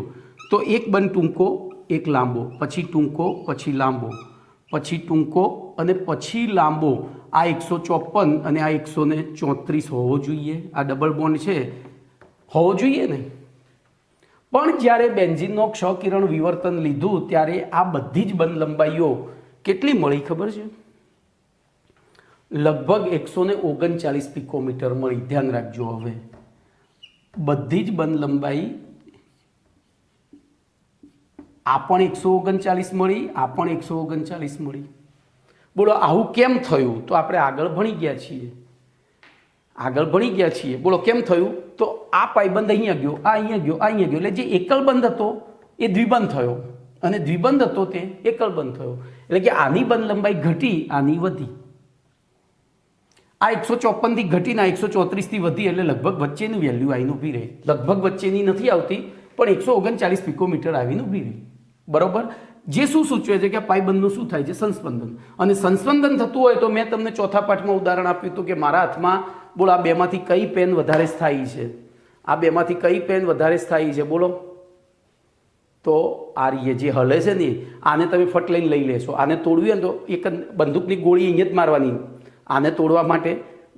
તો એક બંધ ટૂંકો, એક લાંબો, પછી ટૂંકો, પછી લાંબો, પછી ટૂંકો અને પછી લાંબો. આ 154 અને આ 134 હોવો જોઈએ. આ ડબલ બોન્ડ છે, હોવો જોઈએ ને. પણ જ્યારે બેન્ઝીનનો ક્ષ-કિરણ વિવર્તન લીધું ત્યારે આ બધી જ બંધ લંબાઈઓ કેટલી મળી ખબર છે? લગભગ 139 પિકોમીટર મળી. ધ્યાન રાખજો, હવે બધી જ બંધ લંબાઈ આ પણ 139 મળી, આ પણ 139 મળી. બોલો આવું કેમ થયું? તો આપણે આગળ ભણી ગયા છીએ. બોલો કેમ થયું? તો આ પાયબંધ અહીંયા ગયો, આ અહીંયા ગયો, આ અહીંયા ગયો, એટલે જે એકલ બંધ હતો એ દ્વિબંધ થયો અને દ્વિબંધ હતો તે એકલ બંધ થયો. એટલે કે આની બંધ લંબાઈ ઘટી, આની વધી. આ 154 થી ઘટીને 134 થી વધી, એટલે લગભગ વચ્ચેની વેલ્યુ આવીને ઊભી રહી. લગભગ વચ્ચેની નથી આવતી, પણ 139 પિકોમીટર આવીને ઊભી રહી, બરોબર. જે શું સૂચવે છે કે પાયબંધનું શું થાય છે? સંસ્પંદન. અને સંસ્પંદન થતું હોય તો મેં તમને ચોથા પાઠમાં ઉદાહરણ આપ્યું હતું કે મારા હાથમાં, બોલો આ બેમાંથી કઈ પેન વધારે સ્થાયી છે? આ બેમાંથી કઈ પેન વધારે સ્થાયી છે? બોલો. તો આ રીએ જે હલે છે ને, આને તમે ફટ લઈને લઈ લેશો. આને તોડવી હોય તો એક બંદૂકની ગોળી અહીંયા જ મારવાની. આને તોડવા માટે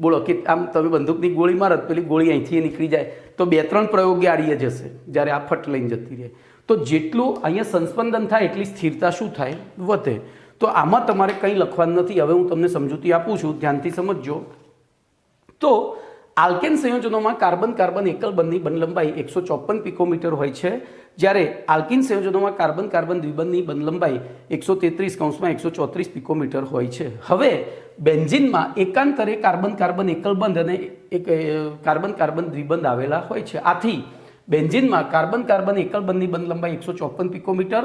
બોલો કે આમ તમે બંદૂકની ગોળી મારો, પેલી ગોળી અહીંથી નીકળી જાય તો 2-3 પ્રયોગે આ રીએ જશે, જ્યારે આ ફટ લઈને જતી રહે. તો જેટલું અહીંયા સંસ્પંદન થાય એટલી સ્થિરતા શું થાય? વધે. તો આમાં તમારે કંઈ લખવાનું નથી. હવે હું તમને સમજૂતી આપું છું, ધ્યાનથી સમજજો. તો આલ્કેન સંયોજનોમાં કાર્બન કાર્બન એકલ બંધની બંધ લંબાઈ 154 પિકોમીટર હોય છે, જ્યારે આલ્કિન સંયોજનોમાં કાર્બન કાર્બન દ્વિબંધની બંધ લંબાઈ 133 કૌંસમાં 134 પિકોમીટર હોય છે. હવે બેન્ઝીનમાં એકાંતરે કાર્બન કાર્બન એકલ બંધ અને એક કાર્બન કાર્બન દ્વિબંધ આવેલા હોય છે. આથી બેન્ઝીનમાં કાર્બન કાર્બન એકલ બંધની બંધ લંબાઈ 154 પિકોમીટર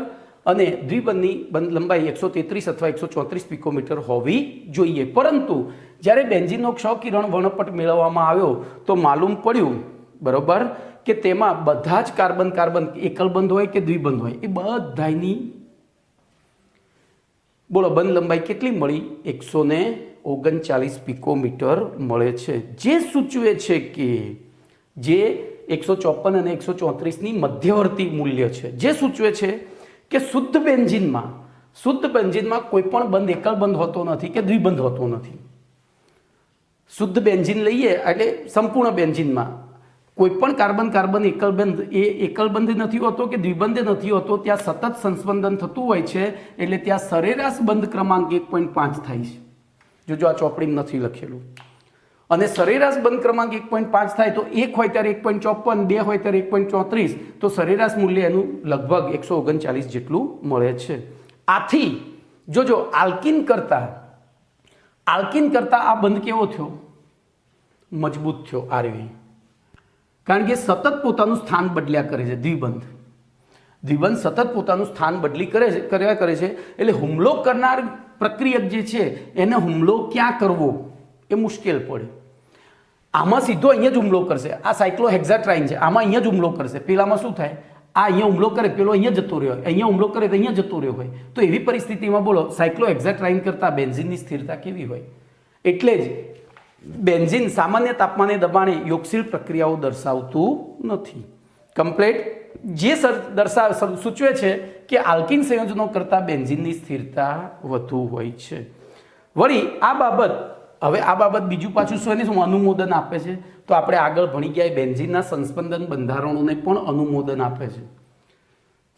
અને દ્વિબંધની બંધ લંબાઈ 133 અથવા 134 પિકોમીટર હોવી જોઈએ. પરંતુ જ્યારે બેન્ઝીનનો ક્ષ-કિરણ વર્ણપટ મેળવવામાં આવ્યો તો માલુમ પડ્યું, બરોબર, કે તેમાં બધા જ કાર્બન કાર્બન એકલ બંધ હોય કે દ્વિબંધ હોય, એ બધાની બોલો બંધ લંબાઈ કેટલી મળી? 139 પિકોમીટર મળે છે. જે સૂચવે છે કે જે 154 અને 134 ની મધ્યવર્તી મૂલ્ય છે, જે સૂચવે છે કે શુદ્ધ બેન્ઝીનમાં કોઈ પણ બંધ એકલ બંધ હોતો નથી કે દ્વિબંધ હોતો નથી. શુદ્ધ બેન્ઝીન લઈએ એટલે સંપૂર્ણ બેન્ઝીનમાં કોઈ પણ કાર્બન કાર્બન એકલ બંધ એ એકલ બંધ નથી હોતો કે દ્વિબંધ નથી હોતો, ત્યાં સતત સંસ્પંદન થતું હોય છે. એટલે ત્યાં સરેરાશ બંધ ક્રમાંક 1.5 થાય છે. જોજો આ ચોપડીમાં નથી લખેલું. અને સરેરાશ બંધ ક્રમાંક 1.5 થાય તો 1 હોય ત્યારે 1.54, 2 હોય ત્યારે 1.34, તો સરેરાશ મૂલ્ય એનું લગભગ 139 જેટલું મળે છે. આથી જોજો આલ્કિન કરતા આ બંધ કેવો થયો? મજબૂત થયો. આરવી, કારણ કે સતત પોતાનું સ્થાન બદલ્યા કરે છે. દ્વિબંધ સતત પોતાનું સ્થાન કર્યા કરે છે. એટલે હુમલો કરનાર પ્રક્રિયક જે છે એને હુમલો ક્યાં કરવો એ મુશ્કેલ પડે. આમાં સીધો અહીંયા જ હુમલો કરશે. આ સાયક્લોહેક્ઝાટ્રાઇન છે, આમાં અહીંયા જ હુમલો કરશે. પેલામાં શું થાય? આ અહીંયા હુમલો કરે, પેલો અહીંયા જતો રહ્યો હોય, અહીંયા હુમલો કરે તો અહીંયા જતો રહ્યો હોય. તો એવી પરિસ્થિતિમાં બોલો સાયક્લોહેક્ઝાટ્રાઇન કરતાં બેન્ઝીનની સ્થિરતા કેવી હોય? એટલે જ બેન્ઝીન સામાન્ય તાપમાને દબાણે યોગશીલ પ્રક્રિયાઓ દર્શાવતું નથી. કમ્પ્લેટ જે સૂચવે છે કે આલ્કિન સંયોજનો કરતાં બેન્ઝીનની સ્થિરતા વધુ હોય છે. વળી આ બાબત બીજું પાછું શું અનુમોદન આપે છે? તો આપણે આગળ ભણી ગયા બેન્ઝીનના સંસ્પંદન બંધારણોને પણ અનુમોદન આપે છે.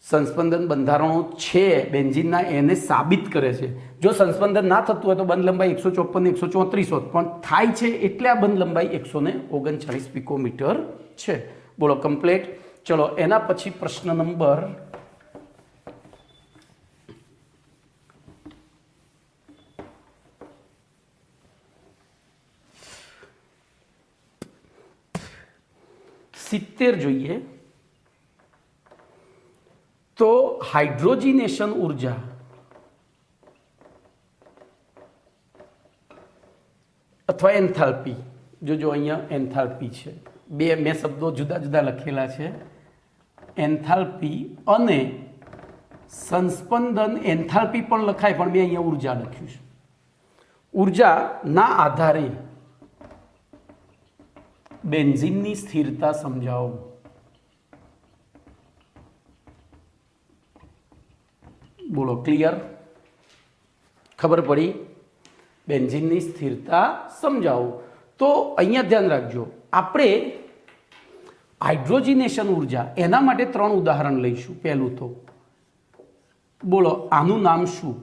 સંસ્પંદન બંધારણો છે બેન્ઝીનના, એને સાબિત કરે છે. જો સંસ્પંદન ના થતું હોય તો બંધ લંબાઈ 154 134 હોત, પણ થાય છે એટલે આ બંધ લંબાઈ 139 પિકોમીટર છે. બોલો કમ્પ્લીટ. ચલો એના પછી પ્રશ્ન નંબર 70 જોઈએ. તો હાઇડ્રોજનેશન ઉર્જા અથવા એન્થાલ્પી, જો અહીંયા એન્થાલ્પી છે, બે મેં શબ્દો જુદા જુદા લખેલા છે, એન્થાલ્પી અને સંસ્પંદન. એન્થાલ્પી પણ લખાય પણ મેં અહીંયા ઉર્જા લખ્યું છે. ઉર્જાના આધારે બેન્ઝીનની સ્થિરતા સમજાવો. બોલો, ક્લિયર? ખબર પડી? બેન્ઝીનની સ્થિરતા સમજાવો. તો અહીંયા ધ્યાન રાખજો, આપણે હાઇડ્રોજનેશન ઉર્જા એના માટે 3 ઉદાહરણ લઈશું. પહેલું તો બોલો, આનું નામ શું?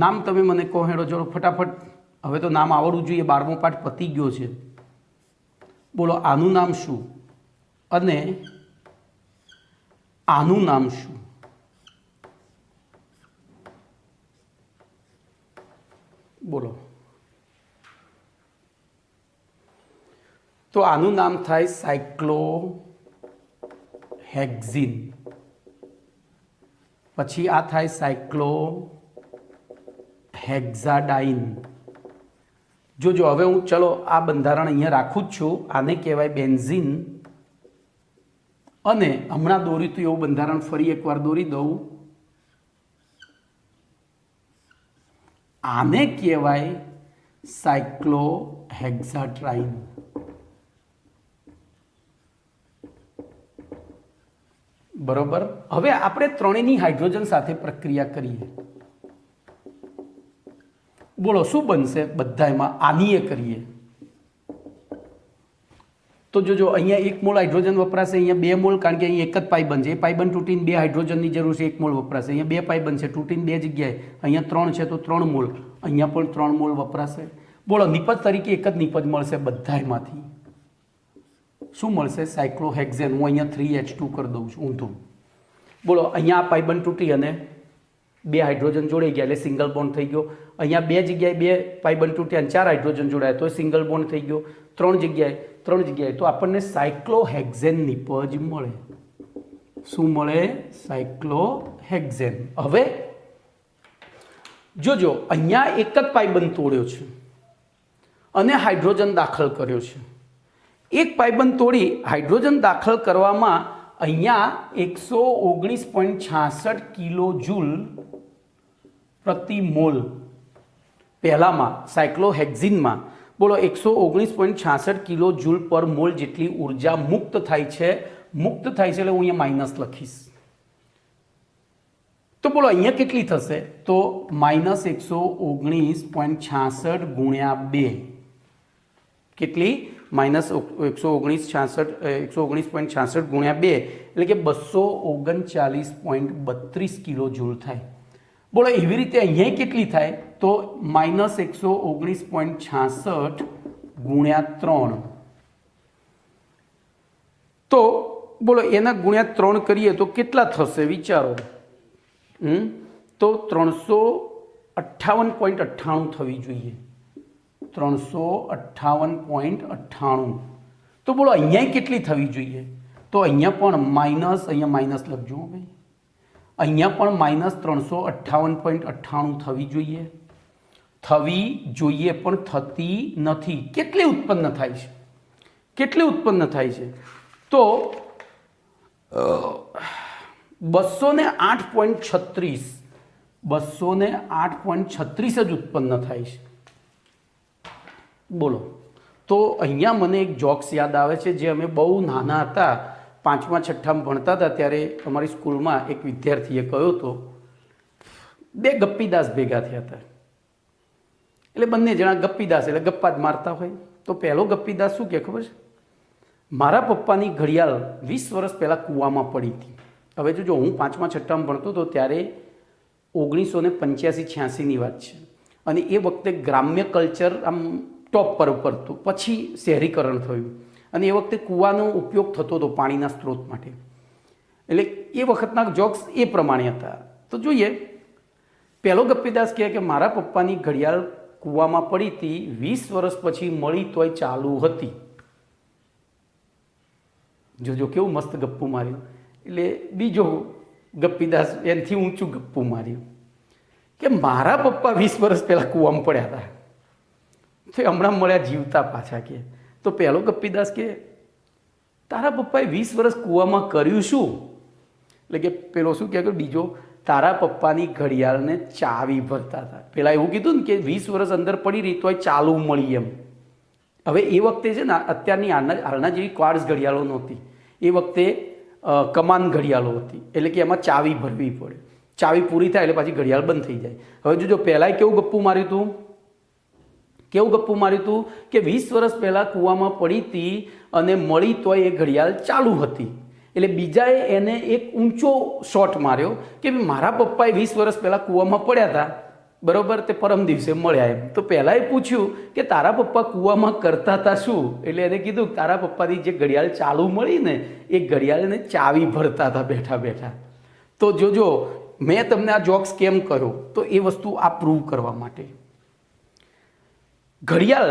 નામ તમે મને કહો હેડો, ચલો ફટાફટ. હવે તો નામ આવડવું જોઈએ, 12મો પાઠ પતી ગયો છે. બોલો, આનું નામ શું અને આનું નામ શું? બોલો. તો આનું નામ થાય સાયક્લોહેક્ઝિન. પછી આ થાય સાયક્લોહેક્ઝાડાઇન. જોજો, હવે હું ચલો આ બંધારણ અહીંયા રાખું જ છું. આને કહેવાય બેન્ઝીન. અને હમણાં દોર્યું હતું એવું બંધારણ ફરી એકવાર દોરી દઉં. આને કહેવાય સાયક્લોહેક્ઝાટ્રાઇન. બરોબર. હવે આપણે ત્રણેયની હાઇડ્રોજન સાથે પ્રક્રિયા કરીએ. બોલો, શું બનશે બધામાં? આનીય કરીએ તો જોજો, અહીંયા 1 મોલ હાઇડ્રોજન વપરાશે, અહીંયા 2 મોલ, કારણ કે અહીં એક જ પાઈ બનશે. એ પાઈ બન તૂટીને 2 હાઇડ્રોજનની જરૂર છે, 1 મોલ વપરાશે. અહીંયા 2 પાઈ બનશે, તૂટીને 2 જગ્યાએ. અહીંયા 3 છે તો 3 મોલ, અહીંયા પણ 3 મોલ વપરાશે. બોલો, નિપજ તરીકે એક જ નિપજ મળશે બધામાંથી. શું મળશે? સાયક્લોહેક્ઝેન. હું અહીંયા 3H2 કરી દઉં છું ઊંધું. બોલો, અહીંયા આ પાઇબન તૂટી અને 2 હાઇડ્રોજન જોડાઈ ગયા એટલે સિંગલ બોન્ડ થઈ ગયો. અહીંયા 2 જગ્યાએ 2 પાઇબન તૂટ્યા અને 4 હાઇડ્રોજન જોડાયા તો સિંગલ બોન્ડ થઈ ગયો. 3 જગ્યાએ તો આપણને સાયક્લોહેક્ઝેન નિપજ મળે. શું મળે? સાયક્લોહેક્ઝેન. હવે જોજો, અહીંયા એક જ પાઇબન તોડ્યો છે અને હાઇડ્રોજન દાખલ કર્યો છે. એક પાઇબન તોડી હાઇડ્રોજન દાખલ કરવામાં અહીંયા 119.66 કિલો જૂલ પ્રતિ મોલ. પહેલામાં સાયક્લોહેક્ઝિનમાં બોલો 119.66 કિલો જૂલ પર મોલ જેટલી ઉર્જા મુક્ત થાય છે. એટલે હું અહીંયા માઇનસ લખીશ. તો બોલો, અહીંયા કેટલી થશે? તો -119.66 ગુણ્યા 2. કેટલી? -119.66 ગુણ્યા 2 એટલે કે 239.32 કિલો જૂલ થાય. બોલો, એવી રીતે અહીંયા કેટલી થાય? તો -119.66 ગુણ્યા 3. તો બોલો, એના ગુણ્યા 3 કરીએ તો કેટલા થશે વિચારો? તો 358.98 થવી જોઈએ. 358.98. તો બોલો, અહીંયા કેટલી થવી જોઈએ? તો અહીંયા પણ માઇનસ, અહીંયા માઇનસ લખજો ભાઈ. અહીંયા પણ -358.98 થવી જોઈએ. પણ થતી નથી. કેટલી ઉત્પન્ન થાય છે? તો 208.36 જ ઉત્પન્ન થાય છે. બોલો, તો અહીંયા મને એક જોક્સ યાદ આવે છે જે અમે બહુ નાના હતા, 5મા 6મામાં ભણતા હતા ત્યારે અમારી સ્કૂલમાં એક વિદ્યાર્થીએ કહ્યો હતો, 2 ગપ્પીદાસ ભેગા થયા હતા. એટલે બંને જણા ગપ્પીદાસ એટલે ગપ્પા જ મારતા હોય. તો પહેલો ગપ્પીદાસ શું કહે ખબર છે? મારા પપ્પાની ઘડિયાળ 20 વર્ષ પહેલાં કૂવામાં પડી હતી. હવે જો હું 5મા 6મામાં ભણતો હતો ત્યારે 1985-86ની વાત છે. અને એ વખતે ગ્રામ્ય કલ્ચર આમ ટોપ પર હતું. પછી શહેરીકરણ થયું અને એ વખતે કૂવાનો ઉપયોગ થતો હતો પાણીના સ્ત્રોત માટે. એટલે એ વખતના જોક્સ એ પ્રમાણે હતા. તો જોઈએ, પહેલો ગપ્પીદાસ કહે કે મારા પપ્પાની ઘડિયાળ કૂવામાં પડી હતી, 20 વર્ષ પછી મળી તોય ચાલુ હતી. જોજો કેવું મસ્ત ગપ્પું માર્યું. એટલે બીજો ગપ્પીદાસ એનાથી ઊંચું ગપ્પું માર્યું કે મારા પપ્પા 20 વર્ષ પહેલાં કૂવામાં પડ્યા હતા, તો હમણાં મળ્યા જીવતા પાછા કે. તો પહેલો ગપ્પીદાસ કે તારા પપ્પાએ 20 વર્ષ કૂવામાં કર્યું શું? એટલે કે પેલો શું કહે કે બીજો, તારા પપ્પાની ઘડિયાળને ચાવી ભરતા હતા. પેલા એવું કીધું ને કે 20 વર્ષ અંદર પડી રહી તોય ચાલુ મળી એમ. હવે એ વખતે છે ને અત્યારની હાલના જેવી ક્વાર્ટઝ ઘડિયાળો નહોતી, એ વખતે કમાન ઘડિયાળો હતી, એટલે કે એમાં ચાવી ભરવી પડે, ચાવી પૂરી થાય એટલે પાછી ઘડિયાળ બંધ થઈ જાય. હવે જો પહેલાંય કેવું ગપ્પું માર્યું હતું, કેવું ગપ્પું માર્યું હતું કે 20 વર્ષ પહેલાં કૂવામાં પડી હતી અને મળી તોય એ ઘડિયાળ ચાલુ હતી. એટલે બીજાએ એને એક ઊંચો શોટ માર્યો કે મારા પપ્પાએ 20 વર્ષ પહેલાં કૂવામાં પડ્યા હતા, બરાબર, તે પરમ દિવસે મળ્યા એમ. તો પહેલાંએ પૂછ્યું કે તારા પપ્પા કૂવામાં કરતા હતા શું? એટલે એને કીધું તારા પપ્પાની જે ઘડિયાળ ચાલુ મળી ને એ ઘડિયાળને ચાવી ભરતા હતા બેઠા બેઠા. તો જોજો મેં તમને આ જોક્સ કેમ કર્યો, તો એ વસ્તુ આ પ્રૂવ કરવા માટે. ઘડિયાળ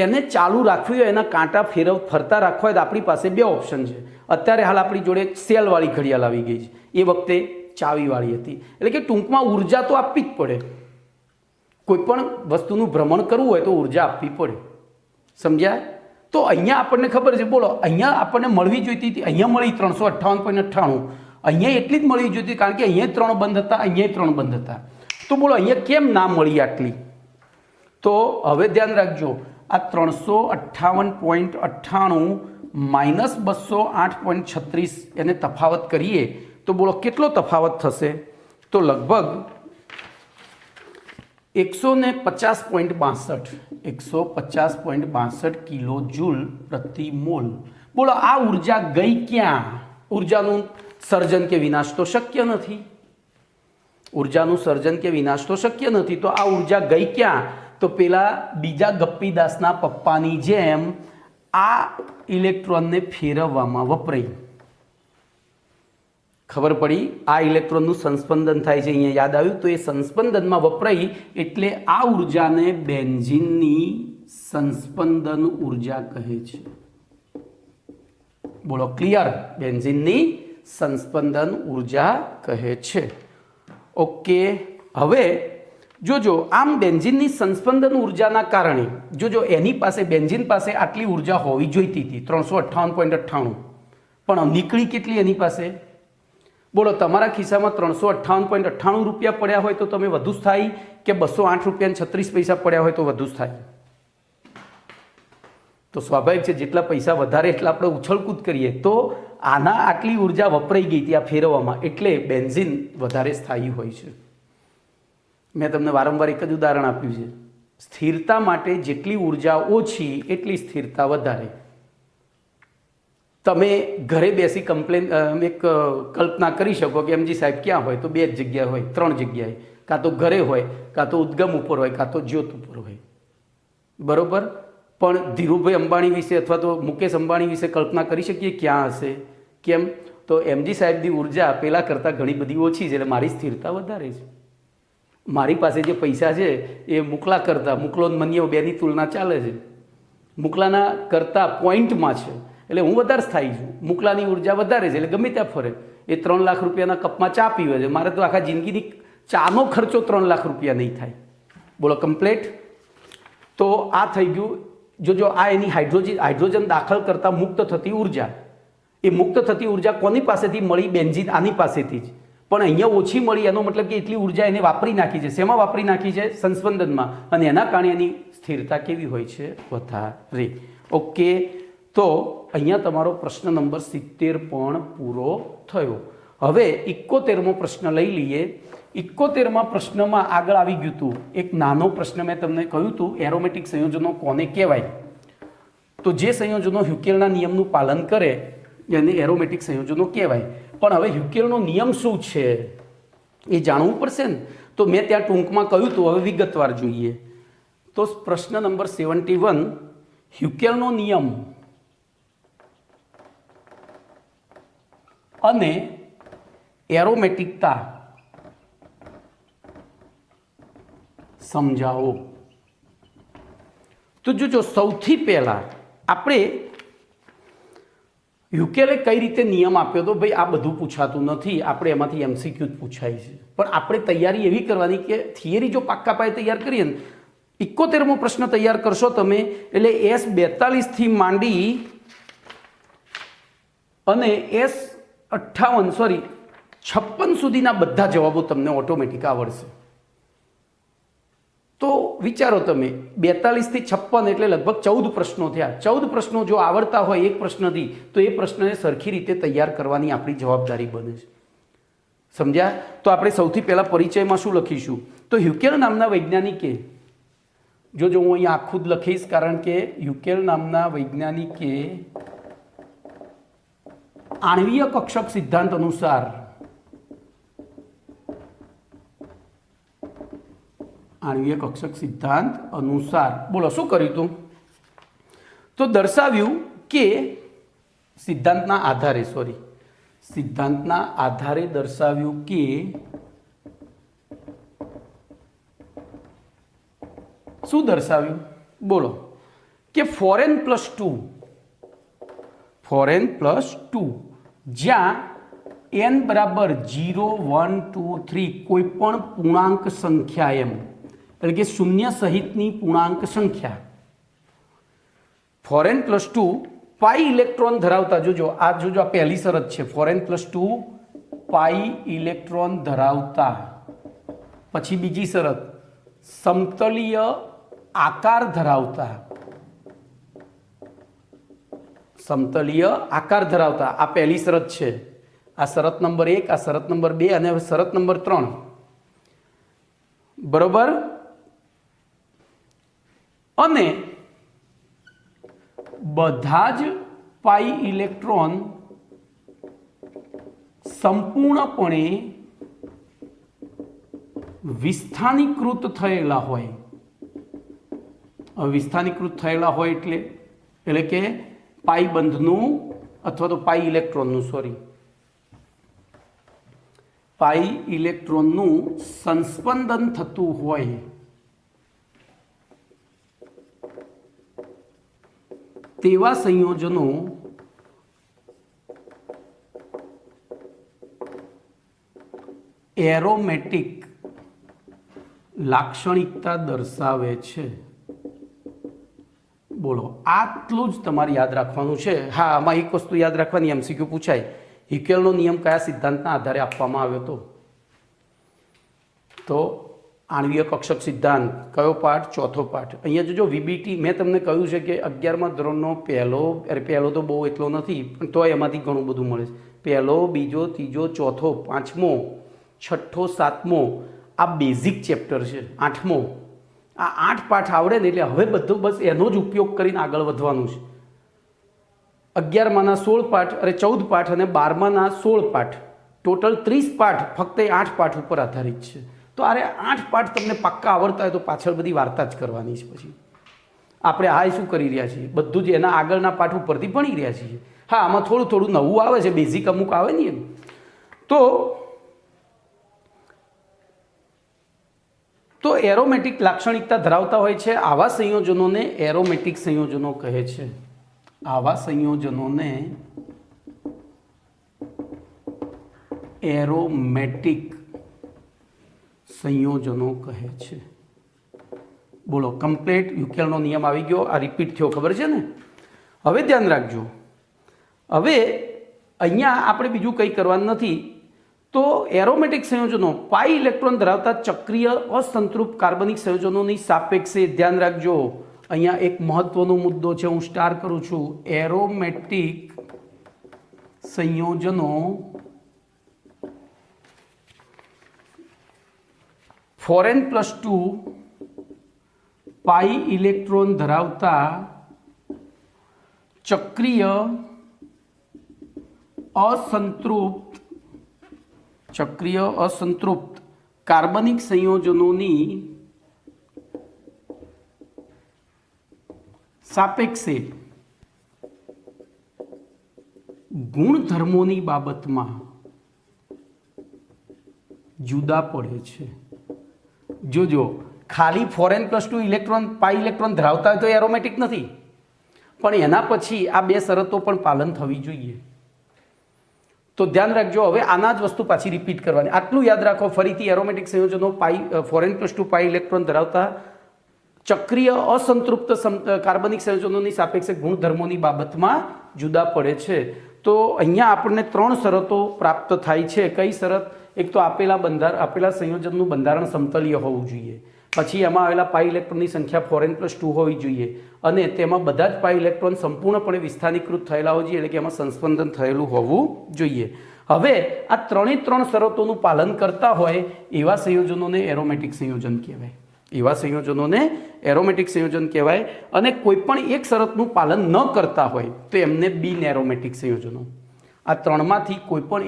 એને ચાલુ રાખવી હોય, એના કાંટા ફરતા રાખવા હોય તો આપણી પાસે બે ઓપ્શન છે. અત્યારે હાલ આપણી જોડે સેલવાળી ઘડિયાળ આવી ગઈ છે, એ વખતે ચાવીવાળી હતી. એટલે કે ટૂંકમાં ઉર્જા તો આપવી જ પડે, કોઈ પણ વસ્તુનું ભ્રમણ કરવું હોય તો ઉર્જા આપવી પડે, સમજ્યા? તો અહીંયા આપણને ખબર છે, બોલો અહીંયા આપણને મળવી જોઈતી હતી, અહીંયા મળી 358.98, અહીંયા એટલી જ મળવી જોઈતી કારણ કે અહીંયા 3 બંધ હતા, અહીંયા 3 બંધ હતા. તો બોલો અહીંયા કેમ ના મળી આટલી? તો હવે ધ્યાન રાખજો, આ 358.98 માઇનસ 208.36 એને તફાવત કરીએ તો બોલો કેટલો તફાવત થશે? તો લગભગ 150.62 કિલો જૂલ પ્રતિ મોલ. બોલો આ ઉર્જા ગઈ ક્યાં? ઉર્જાનું સર્જન કે વિનાશ તો શક્ય નથી, ઉર્જાનું સર્જન કે વિનાશ તો શક્ય નથી. તો આ ઉર્જા ગઈ ક્યાં? તો પેલા બીજા ગપ્પીદાસના પપ્પાની જેમ આ ઇલેક્ટ્રોનને ફેરવવામાં વપરાઈ. ખબર પડી? આ ઇલેક્ટ્રોનનું સંસ્પંદન થાય છે, અહીંયા યાદ આવ્યું? તો એ સંસ્પંદનમાં વપરાઈ એટલે આ ઉર્જાને બેન્ઝીનની સંસ્પંદન ઉર્જા કહે છે. બોલો ક્લિયર? બેન્ઝીનની સંસ્પંદન ઉર્જા કહે છે. ઓકે, હવે જોજો આમ બેન્ઝીનની સંસ્પંદન ઉર્જાના કારણે જોજો એની પાસે, બેન્ઝીન પાસે આટલી ઉર્જા હોવી જોઈતી હતી 358.98, પણ નીકળી કેટલી એની પાસે? બોલો તમારા ખિસ્સામાં 358.98 રૂપિયા પડ્યા હોય તો તમે વધુ થાય કે 208.36 પડ્યા હોય તો વધુ થાય? તો સ્વાભાવિક છે, જેટલા પૈસા વધારે એટલા આપણે ઉછળકૂદ કરીએ. તો આના આટલી ઉર્જા વપરાઈ ગઈ હતી આ ફેરવવામાં, એટલે બેન્ઝીન વધારે સ્થાયી હોય છે. મેં તમને વારંવાર એક જ ઉદાહરણ આપ્યું છે, સ્થિરતા માટે જેટલી ઉર્જા ઓછી એટલી સ્થિરતા વધારે. તમે ઘરે બેસી એક કલ્પના કરી શકો કે એમજી સાહેબ ક્યાં હોય? તો 2 જ જગ્યાએ હોય, 3 જગ્યાએ, કાં તો ઘરે હોય, કાં તો ઉદ્ગમ ઉપર હોય, કાં તો જ્યોત ઉપર હોય, બરોબર. પણ ધીરુભાઈ અંબાણી વિશે અથવા તો મુકેશ અંબાણી વિશે કલ્પના કરી શકીએ ક્યાં હશે? કેમ? તો એમજી સાહેબની ઉર્જા પહેલાં કરતાં ઘણી બધી ઓછી છે, એટલે મારી સ્થિરતા વધારે છે. મારી પાસે જે પૈસા છે એ મુકલા કરતાં, મુકલો મનિયો બેની તુલના ચાલે છે, મુકલાના કરતાં પોઈન્ટમાં છે, એટલે હું વધારે સ્થાયી છું. મુકલાની ઉર્જા વધારે છે એટલે ગમે ત્યાં ફરે. એ 3 લાખ રૂપિયાના કપમાં ચા પીવે છે, મારે તો આખા જિંદગીની ચાનો ખર્ચો 3 લાખ રૂપિયા નહીં થાય. બોલો કમ્પ્લેટ? તો આ થઈ ગયું. જોજો આ એની હાઇડ્રોજન દાખલ કરતાં મુક્ત થતી ઉર્જા, એ મુક્ત થતી ઉર્જા કોની પાસેથી મળી? બેન્ઝીન આની પાસેથી જ. પણ અહીંયા ઓછી મળી, એનો મતલબ કે એટલી ઉર્જા એને વાપરી નાખી છે. શેમાં વાપરી નાખી છે? સંસ્પંદનમાં. અને એના કારણે એની સ્થિરતા કેવી હોય છે? વધારે. ઓકે, તો અહીંયા તમારો પ્રશ્ન નંબર 70 પણ પૂરો થયો. હવે 71મો પ્રશ્ન લઈ લઈએ. 71મા પ્રશ્નમાં આગળ આવી ગયું હતું એક નાનો પ્રશ્ન, મેં તમને કહ્યું હતું એરોમેટિક સંયોજનો કોને કહેવાય? તો જે સંયોજનો હ્યુકેલના નિયમનું પાલન કરે એને એરોમેટિક સંયોજનો કહેવાય. પણ હવે હ્યુકેલનો નિયમ શું છે એ જાણવું પડશે ને. તો મેં ત્યાં ટૂંકમાં કહ્યું હતું, હવે વિગતવાર જોઈએ. તો પ્રશ્ન નંબર 71, હ્યુકેલનો નિયમ અને એરોમેટિકતા સમજાવો. તો જો સૌથી પહેલા આપણે યુકેલે કઈ રીતે નિયમ આપ્યો હતો ભાઈ આ બધું પૂછાતું નથી, આપણે એમાંથી એમસીક્યુ જ પૂછાય છે, પણ આપણે તૈયારી એવી કરવાની કે થિયરી જો પાક્કા પાયે તૈયાર કરીએ ને 71મો પ્રશ્ન તૈયાર કરશો તમે એટલે S42 માંડી અને S56 સુધીના બધા જવાબો તમને ઓટોમેટિક આવડશે. તો વિચારો તમે 42 થી 56 એટલે લગભગ 14 પ્રશ્નો થયા. 14 પ્રશ્નો જો આવડતા હોય એક પ્રશ્નથી તો એ પ્રશ્નને સરખી રીતે તૈયાર કરવાની આપણી જવાબદારી બને છે. સમજ્યા? તો આપણે સૌથી પહેલાં પરિચયમાં શું લખીશું? તો હ્યુકેલ નામના વૈજ્ઞાનિકે, જો હું અહીંયા આખું જ લખીશ કારણ કે હ્યુકેલ નામના વૈજ્ઞાનિકે આણ્વીય કક્ષક સિદ્ધાંત અનુસાર બોલો શું કર્યું હતું? તો દર્શાવ્યું કે સિદ્ધાંતના આધારે દર્શાવ્યું કે શું દર્શાવ્યું? બોલો કે 4n+2 જ્યાં n બરાબર 0, 1, 2, 3 કોઈ પણ પૂર્ણાંક સંખ્યા એમ એટલે કે શૂન્ય સહિતની પૂર્ણાંક સંખ્યા 4n+2 પાઈ ઇલેક્ટ્રોન ધરાવતા, જોજો આ પહેલી શરત છે. 4n+2 પાઈ ઇલેક્ટ્રોન ધરાવતા. પછી બીજી શરત સમતલીય આકાર ધરાવતા. આ પહેલી શરત છે. આ શરત નંબર 1, આ શરત નંબર 2 અને શરત નંબર 3. બરોબર? અને બધા જ પાઈ ઇલેક્ટ્રોન સંપૂર્ણપણે વિસ્થાનીકૃત થયેલા હોય. વિસ્થાનીકૃત થયેલા હોય એટલે કે પાઈ બંધનું અથવા તો પાઈ ઇલેક્ટ્રોનનું સંસ્પંદન થતું હોય તેવા સંયોજનો એરોમેટિક લાક્ષણિકતા દર્શાવે છે. બોલો આટલું જ તમારે યાદ રાખવાનું છે. હા, આમાં એક વસ્તુ યાદ રાખવાની, એમસીક્યુ પૂછાય. હ્યુકેલનો નિયમ કયા સિદ્ધાંતના આધારે આપવામાં આવ્યો હતો? તો આણ્વીય કક્ષક સિદ્ધાંત. કયો પાઠ? ચોથો પાઠ. અહીંયા જોજો વીબીટી મેં તમને કહ્યું છે કે 11મા ધોરણનો પહેલો તો બહુ એટલો નથી પણ તોય એમાંથી ઘણું બધું મળે છે. પહેલો, બીજો, ત્રીજો, ચોથો, પાંચમો, છઠ્ઠો, સાતમો આ બેઝિક ચેપ્ટર છે. 8મો આ 8 પાઠ આવડે ને એટલે હવે બધું બસ એનો જ ઉપયોગ કરીને આગળ વધવાનું છે. 11માના 16 પાઠ 14 પાઠ અને 12માના 16 પાઠ, ટોટલ 30 પાઠ ફક્ત 8 પાઠ ઉપર આધારિત છે. તો અરે 8 પાઠ તમને પાક્કા આવડતા હોય તો પાછળ બધી વાર્તા જ કરવાની છે. પછી આપણે આ શું કરી રહ્યા છીએ? બધું જ એના આગળના પાઠ ઉપરથી ભણી રહ્યા છીએ. હા, આમાં થોડું નવું આવે છે, બેઝિક અમુક આવે ને એમ. તો એરોમેટિક લાક્ષણિકતા ધરાવતા હોય છે. આવા સંયોજનોને એરોમેટિક સંયોજનો કહે છે. એરોમેટિક સંયોજનો કહે છે. બોલો કમ્પ્લીટ હ્યુકેલનો નિયમ આવી ગયો. આ રિપીટ થયો, ખબર છે ને? હવે ધ્યાન રાખજો. હવે અહીંયા આપણે બીજું કંઈ કરવાનું નથી. તો એરોમેટિક સંયોજનો પાઈ ઇલેક્ટ્રોન ધરાવતા ચક્રીય અસંતૃપ્ત કાર્બનિક સંયોજનોની સાપેક્ષે, ધ્યાન રાખજો અહીંયા એક મહત્વનો મુદ્દો છે, હું સ્ટાર કરું છું. એરોમેટિક સંયોજનો 4n+2 પાઈ ઇલેક્ટ્રોન ધરાવતા ચક્રીય અસંતૃપ્ત કાર્બનિક સંયોજનોની સાપેક્ષે ગુણધર્મોની બાબતમાં જુદા પડે છે. જોજો, ખાલી 4n+2 ઇલેક્ટ્રોન પાઈ ઇલેક્ટ્રોન ધરાવતા હોય તો એરોમેટિક નથી. પણ એના પછી આ બે શરતો પણ પાલન થવી જોઈએ. તો ધ્યાન રાખજો. હવે આના જ વસ્તુ પાછી રિપીટ કરવાની. આટલું યાદ રાખો ફરીથી. એરોમેટિક સંયોજનો N+2 પાઈ ઇલેક્ટ્રોન ધરાવતા ચક્રીય અસંતૃપ્ત કાર્બનિક સંયોજનોની સાપેક્ષે ગુણધર્મોની બાબતમાં જુદા પડે છે. તો અહીંયા આપણને 3 શરતો પ્રાપ્ત થાય છે. કઈ શરત? એક તો આપેલા સંયોજનનું બંધારણ સમતલીય હોવું જોઈએ. પછી એમાં આવેલા પાઈ ઇલેક્ટ્રોનની સંખ્યા N+2 હોવી જોઈએ અને તેમાં બધા જ પાઈ ઇલેક્ટ્રોન સંપૂર્ણપણે વિસ્થાનીકૃત થયેલા હોવા જોઈએ, એટલે કે એમાં સંસ્પંદન થયેલું હોવું જોઈએ. હવે આ 3 શરતોનું પાલન કરતા હોય એવા સંયોજનોને એરોમેટિક સંયોજન કહેવાય. એવા સંયોજનોને એરોમેટિક સંયોજન કહેવાય. અને કોઈ પણ એક શરતનું પાલન ન કરતા હોય તો એમને બિન એરોમેટિક સંયોજનો. આ 3માંથી કોઈ પણ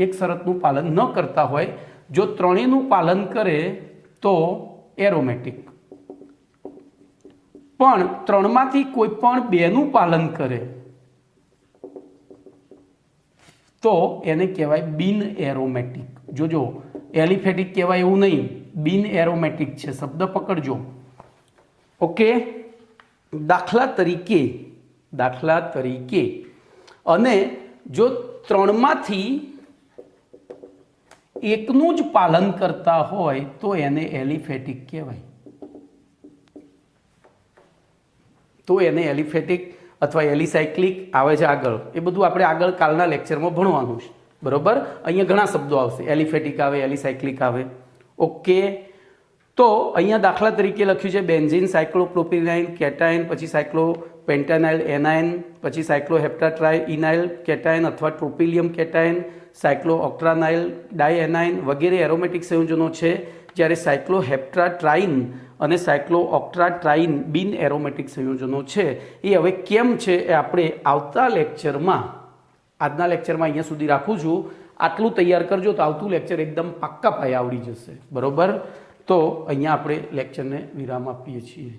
એક શરતનું પાલન ન કરતા હોય, જો ત્રણેયનું પાલન કરે તો એરોમેટિક, પણ 3માંથી કોઈ પણ 2નું પાલન કરે તો એને કહેવાય બિન એરોમેટિક. જોજો, એલિફેટિક કહેવાય એવું નહીં, બિન એરોમેટિક છે. શબ્દ પકડજો. ઓકે. દાખલા તરીકે અને જો 3માંથી એકનું જ પાલન કરતા હોય તો એને એલિફેટિક કહેવાય. તો એને એલિફેટિક અથવા એલિસાયક્લિક આવે છે આગળ. એ બધું આપણે આગળ કાલના લેક્ચરમાં ભણવાનું છે. બરોબર. અહીંયા ઘણા શબ્દો આવશે. એલિફેટિક આવે, એલિસાયક્લિક આવે. ઓકે. તો અહીંયા દાખલા તરીકે લખ્યું છે બેન્ઝીન, સાયક્લોપ્રોપિનાઇલ કેટાયન, પછી સાયક્લોપેન્ટાનાઇલ એનાયન, પછી સાયક્લોહેપ્ટાટ્રાઇનાઇલ કેટાયન અથવા ટ્રોપિલિયમ કેટાયન, સાયક્લોઓક્ટ્રાનાઇલ ડાયએનાઇન વગેરે એરોમેટિક સંયોજનો છે. જ્યારે સાયક્લોહેપ્ટાટ્રાઇન અને સાયક્લોઓક્ટ્રાટ્રાઇન બિન એરોમેટિક સંયોજનો છે. એ હવે કેમ છે એ આપણે આવતા લેક્ચરમાં, આજના લેક્ચરમાં અહીંયા સુધી રાખું છું. આટલું તૈયાર કરજો તો આવતું લેક્ચર એકદમ પાક્કા પાયે આવડી જશે. બરોબર. તો અહીંયા આપણે લેક્ચરને વિરામ આપીએ છીએ.